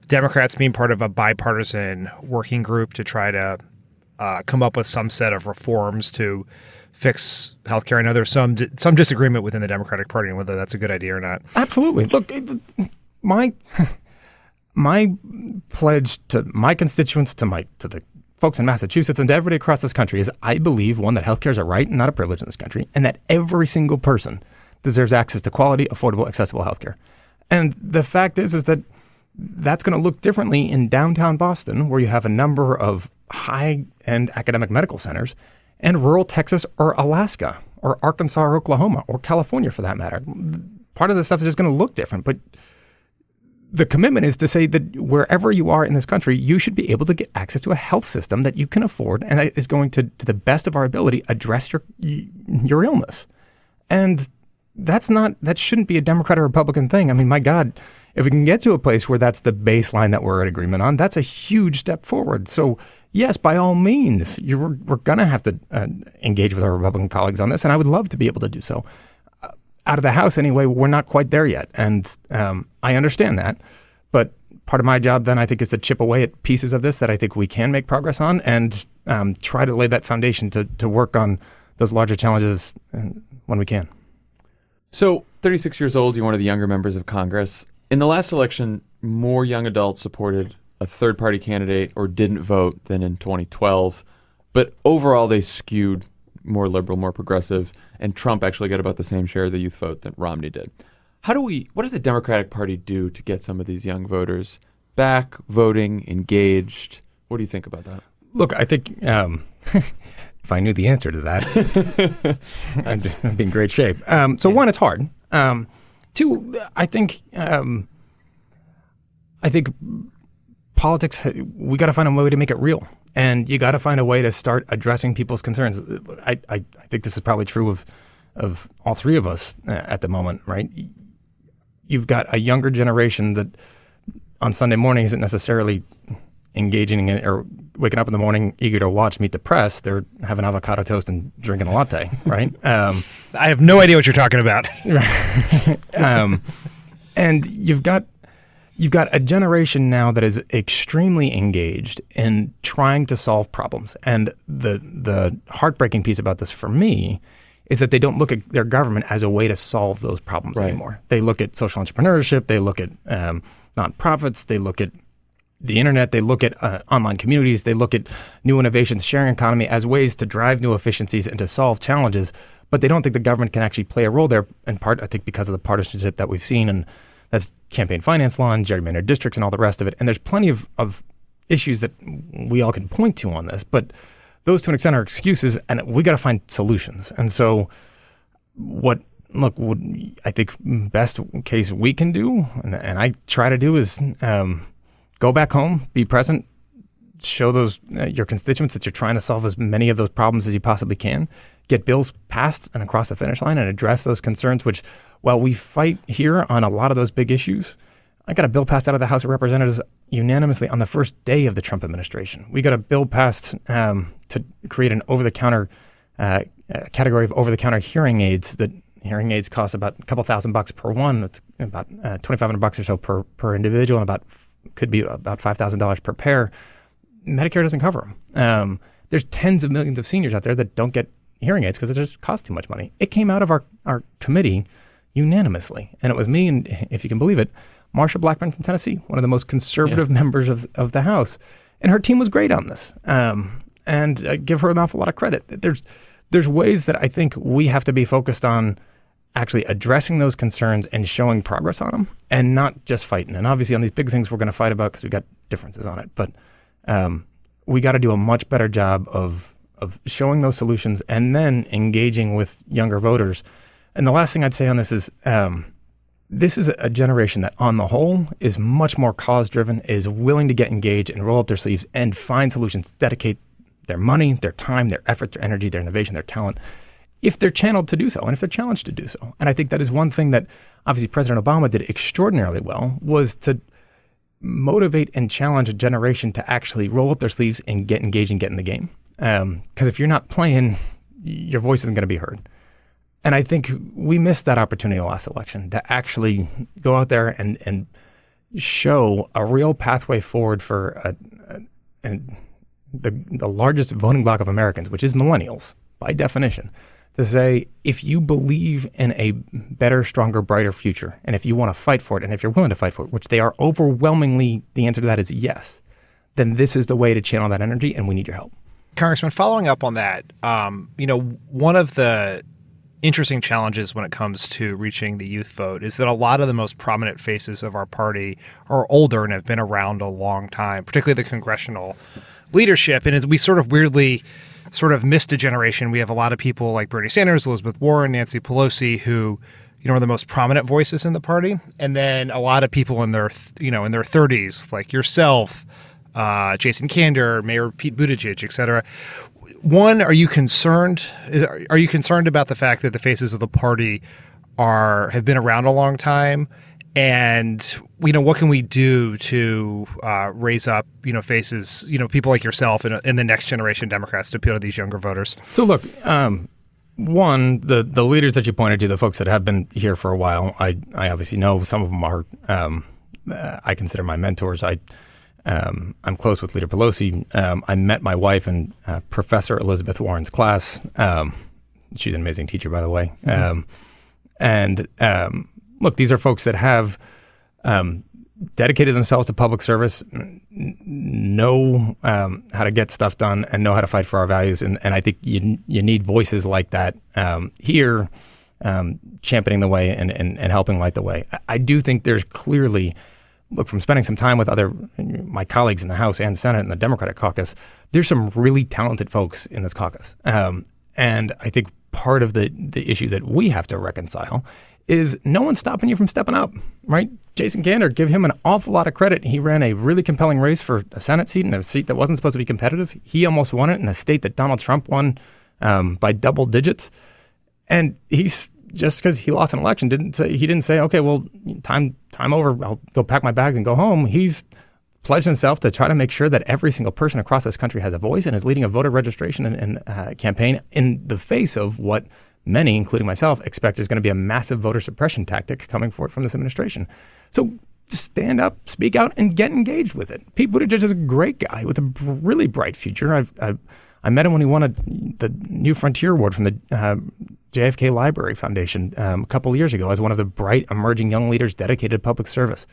Democrats being part of a bipartisan working group to try to come up with some set of reforms to fix healthcare? I know there's some disagreement within the Democratic Party on whether that's a good idea or not. Absolutely. Look, my pledge to my constituents, to the folks in Massachusetts and to everybody across this country is I believe, one, that healthcare is a right and not a privilege in this country, and that every single person deserves access to quality, affordable, accessible healthcare. And the fact is that that's going to look differently in downtown Boston, where you have a number of high-end academic medical centers, and rural Texas or Alaska or Arkansas or Oklahoma or California, for that matter. Part of this stuff is just going to look different, but the commitment is to say that wherever you are in this country, you should be able to get access to a health system that you can afford and that is going to the best of our ability, address your illness. And that shouldn't be a Democrat or Republican thing. I mean, my God, if we can get to a place where that's the baseline that we're in agreement on, that's a huge step forward. So yes, by all means, we're going to have to engage with our Republican colleagues on this, and I would love to be able to do so. Out of the House, anyway, we're not quite there yet, and I understand that. But part of my job then, I think, is to chip away at pieces of this that I think we can make progress on, and try to lay that foundation to work on those larger challenges when we can. So, 36 years old, you're one of the younger members of Congress. In the last election, more young adults supported a third-party candidate or didn't vote than in 2012. But overall, they skewed more liberal, more progressive, and Trump actually got about the same share of the youth vote that Romney did. What does the Democratic Party do to get some of these young voters back, voting, engaged? What do you think about that? Look, I think if I knew the answer to that, I'd be in great shape. So one, it's hard. Two, I think politics, we got to find a way to make it real. And you got to find a way to start addressing people's concerns. I think this is probably true of all three of us at the moment, right? You've got a younger generation that on Sunday morning isn't necessarily engaging in or waking up in the morning eager to watch Meet the Press. They're having avocado toast and drinking a latte, right? I have no idea what you're talking about. And you've got a generation now that is extremely engaged in trying to solve problems. And the heartbreaking piece about this for me is that they don't look at their government as a way to solve those problems anymore. They look at social entrepreneurship, they look at nonprofits, they look at the internet, they look at online communities, they look at new innovations, sharing economy as ways to drive new efficiencies and to solve challenges. But they don't think the government can actually play a role there, in part, I think, because of the partisanship that we've seen, and that's campaign finance law and gerrymandered districts and all the rest of it. And there's plenty of issues that we all can point to on this, but those to an extent are excuses, and we got to find solutions. And so what I think best case we can do, and I try to do, is go back home, be present, show those your constituents that you're trying to solve as many of those problems as you possibly can, get bills passed and across the finish line and address those concerns, which while we fight here on a lot of those big issues, I got a bill passed out of the House of Representatives unanimously on the first day of the Trump administration. We got a bill passed to create an over-the-counter category of over-the-counter hearing aids. That hearing aids cost about a couple $1,000 per one. It's about $2,500 or so per individual, and could be about $5,000 per pair. Medicare doesn't cover them. There's tens of millions of seniors out there that don't get hearing aids because it just costs too much money. It came out of our committee unanimously, and it was me and, if you can believe it, Marsha Blackburn from Tennessee, one of the most conservative members of the House. And her team was great on this. And I give her an awful lot of credit. There's ways that I think we have to be focused on actually addressing those concerns and showing progress on them, and not just fighting. And obviously on these big things we're going to fight about because we got differences on it. But we got to do a much better job of showing those solutions and then engaging with younger voters. And the last thing I'd say on this is, this is a generation that, on the whole, is much more cause-driven, is willing to get engaged and roll up their sleeves and find solutions, dedicate their money, their time, their effort, their energy, their innovation, their talent, if they're channeled to do so and if they're challenged to do so. And I think that is one thing that obviously President Obama did extraordinarily well, was to motivate and challenge a generation to actually roll up their sleeves and get engaged and get in the game. Because if you're not playing, your voice isn't going to be heard. And I think we missed that opportunity in the last election to actually go out there and show a real pathway forward for the largest voting bloc of Americans, which is millennials, by definition, to say, if you believe in a better, stronger, brighter future, and if you want to fight for it, and if you're willing to fight for it, which they are overwhelmingly, the answer to that is yes, then this is the way to channel that energy, and we need your help. Congressman, following up on that, one of the interesting challenges when it comes to reaching the youth vote is that a lot of the most prominent faces of our party are older and have been around a long time, particularly the congressional leadership. And as we sort of weirdly missed a generation, we have a lot of people like Bernie Sanders, Elizabeth Warren, Nancy Pelosi, who are the most prominent voices in the party. And then a lot of people in their 30s, like yourself, Jason Kander, Mayor Pete Buttigieg, et cetera. One, are you concerned about the fact that the faces of the party have been around a long time? And, what can we do to raise up, faces, people like yourself and the next generation Democrats to appeal to these younger voters? So look, one, the leaders that you pointed to, the folks that have been here for a while, I obviously know some of them are, I consider my mentors. I'm close with Leader Pelosi. I met my wife in Professor Elizabeth Warren's class. She's an amazing teacher, by the way. Look, these are folks that have dedicated themselves to public service, know how to get stuff done, and know how to fight for our values. And I think you need voices like that here, championing the way and helping light the way. I do think there's clearly, look, from spending some time with my colleagues in the House and Senate and the Democratic caucus, there's some really talented folks in this caucus. And I think part of the issue that we have to reconcile is no one's stopping you from stepping up, right? Jason Kander, give him an awful lot of credit. He ran a really compelling race for a Senate seat, and a seat that wasn't supposed to be competitive. He almost won it in a state that Donald Trump won by double digits. And he's, just because he lost an election, didn't say, okay, well, time over, I'll go pack my bags and go home. He's pledged himself to try to make sure that every single person across this country has a voice and is leading a voter registration and campaign in the face of what many, including myself, expect is going to be a massive voter suppression tactic coming forward from this administration. So stand up, speak out, and get engaged with it. Pete Buttigieg is a great guy with a really bright future. I I met him when he won the New Frontier Award from the JFK Library Foundation a couple of years ago as one of the bright, emerging young leaders dedicated to public service.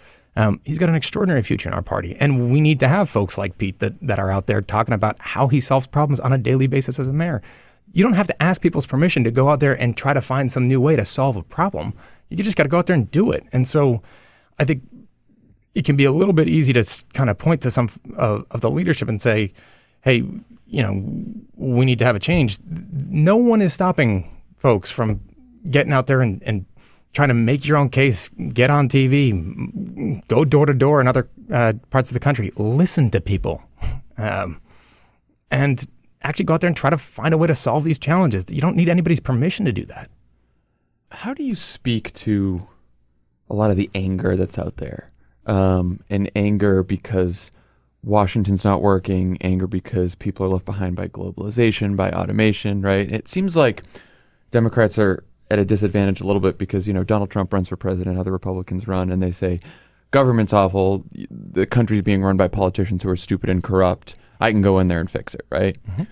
He's got an extraordinary future in our party. And we need to have folks like Pete that are out there talking about how he solves problems on a daily basis as a mayor. You don't have to ask people's permission to go out there and try to find some new way to solve a problem. You just got to go out there and do it. And so I think it can be a little bit easy to kind of point to some of the leadership and say, hey, we need to have a change. No one is stopping folks from getting out there and trying to make your own case, get on TV, go door to door in other parts of the country, listen to people, and actually go out there and try to find a way to solve these challenges. You don't need anybody's permission to do that. How do you speak to a lot of the anger that's out there? And anger because Washington's not working, anger because people are left behind by globalization, by automation, right? It seems like Democrats are at a disadvantage a little bit because, Donald Trump runs for president, other Republicans run, and they say, government's awful, the country's being run by politicians who are stupid and corrupt, I can go in there and fix it, right? Mm-hmm.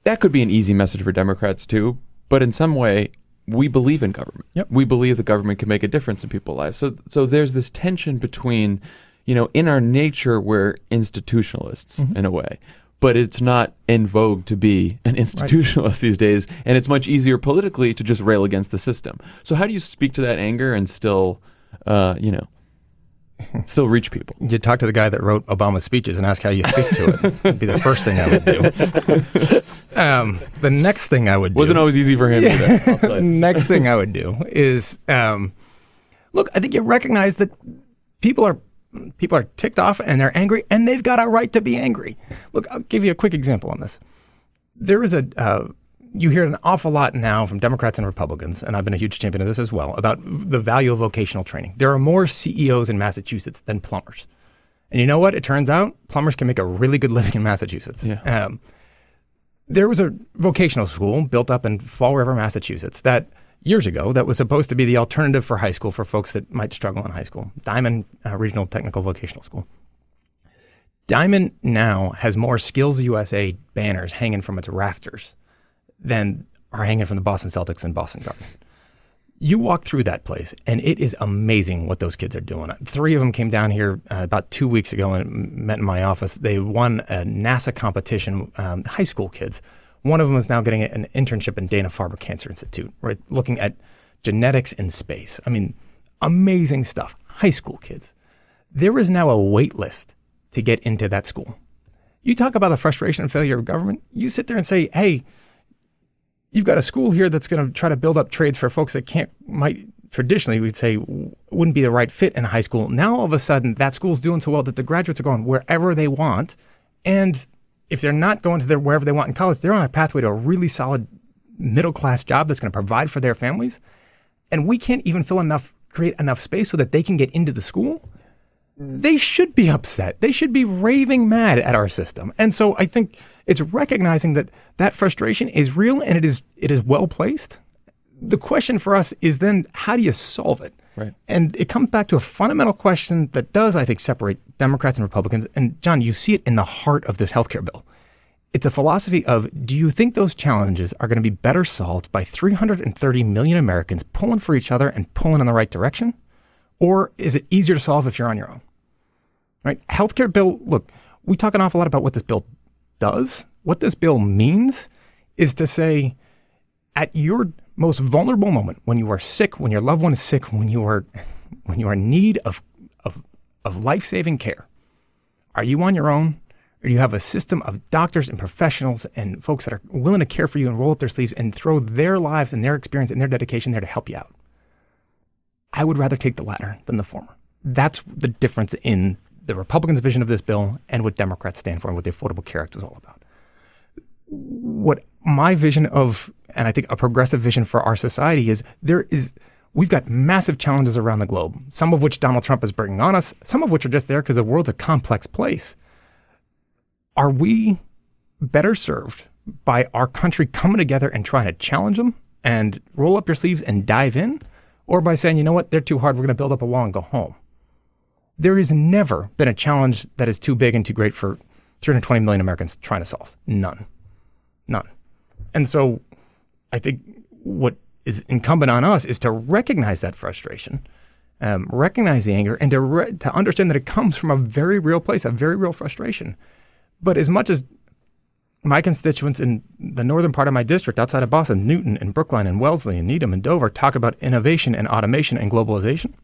That could be an easy message for Democrats too, but in some way, we believe in government. Yep. We believe the government can make a difference in people's lives. So there's this tension between, in our nature, we're institutionalists in a way, but it's not in vogue to be an institutionalist these days, and it's much easier politically to just rail against the system. So how do you speak to that anger and still, still reach people? You talk to the guy that wrote Obama's speeches and ask how you speak to it. It'd be the first thing I would do. The next thing I would do... Wasn't always easy for him either. Next thing I would do is, look, I think you recognize that people are ticked off and they're angry and they've got a right to be angry. Look, I'll give you a quick example on this. There is you hear an awful lot now from Democrats and Republicans, and I've been a huge champion of this as well, about the value of vocational training. There are more CEOs in Massachusetts than plumbers. And you know what? It turns out plumbers can make a really good living in Massachusetts. Yeah. There was a vocational school built up in Fall River, Massachusetts that years ago that was supposed to be the alternative for high school for folks that might struggle in high school. Diamond Regional Technical Vocational School. Diamond now has more Skills USA banners hanging from its rafters than are hanging from the Boston Celtics and Boston Garden. You walk through that place, and it is amazing what those kids are doing. 3 of them came down here about 2 weeks ago and met in my office. They won a NASA competition, high school kids. One of them is now getting an internship in Dana-Farber Cancer Institute, right, looking at genetics in space. I mean, amazing stuff. High school kids. There is now a wait list to get into that school. You talk about the frustration and failure of government. You sit there and say, hey, you've got a school here that's going to try to build up trades for folks that might traditionally, we'd say, wouldn't be the right fit in high school. Now, all of a sudden, that school's doing so well that the graduates are going wherever they want. And if they're not going to wherever they want in college, they're on a pathway to a really solid middle-class job that's going to provide for their families. And we can't even create enough space so that they can get into the school. They should be upset. They should be raving mad at our system. And so I think it's recognizing that frustration is real and it is well placed. The question for us is then, how do you solve it? Right. And it comes back to a fundamental question that does, I think, separate Democrats and Republicans. And Jon, you see it in the heart of this healthcare bill. It's a philosophy of, do you think those challenges are going to be better solved by 330 million Americans pulling for each other and pulling in the right direction? Or is it easier to solve if you're on your own? Right? Healthcare bill, look, we talk an awful lot about what this bill does. What this bill means is to say, at your most vulnerable moment, when you are sick, when your loved one is sick, when you are in need of life-saving care, are you on your own? Or do you have a system of doctors and professionals and folks that are willing to care for you and roll up their sleeves and throw their lives and their experience and their dedication there to help you out? I would rather take the latter than the former. That's the difference in the Republicans' vision of this bill and what Democrats stand for and what the Affordable Care Act was all about. What my vision of, and I think a progressive vision for our society is, we've got massive challenges around the globe, some of which Donald Trump is bringing on us, some of which are just there because the world's a complex place. Are we better served by our country coming together and trying to challenge them and roll up your sleeves and dive in? Or by saying, you know what, they're too hard, we're going to build up a wall and go home? There has never been a challenge that is too big and too great for 320 million Americans trying to solve. None. None. And so I think what is incumbent on us is to recognize that frustration, recognize the anger, and to understand that it comes from a very real place, a very real frustration. But as much as my constituents in the northern part of my district, outside of Boston, Newton and Brookline and Wellesley and Needham and Dover, talk about innovation and automation and globalization,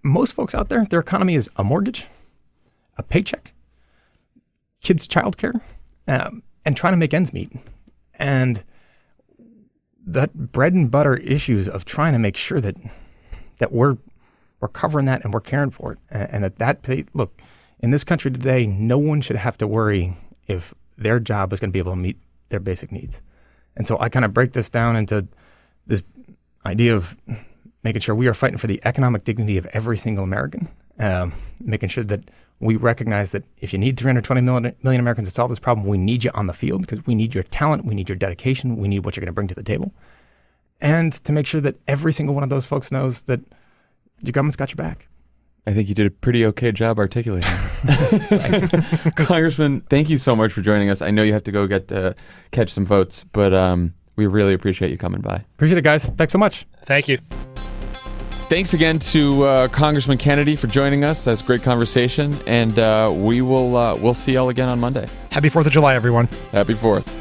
most folks out there, their economy is a mortgage, a paycheck, kids' childcare, and trying to make ends meet. And that bread and butter issues of trying to make sure that we're covering that and we're caring for it, and look, in this country today, no one should have to worry if their job is going to be able to meet their basic needs. And so I kind of break this down into this idea of making sure we are fighting for the economic dignity of every single American, making sure that we recognize that if you need 320 million Americans to solve this problem, we need you on the field because we need your talent, we need your dedication, we need what you're going to bring to the table. And to make sure that every single one of those folks knows that your government's got your back. I think you did a pretty okay job articulating. Congressman, thank you so much for joining us. I know you have to go catch some votes, but we really appreciate you coming by. Appreciate it, guys. Thanks so much. Thank you. Thanks again to Congressman Kennedy for joining us. That's a great conversation, and we'll see y'all again on Monday. Happy 4th of July, everyone. Happy 4th.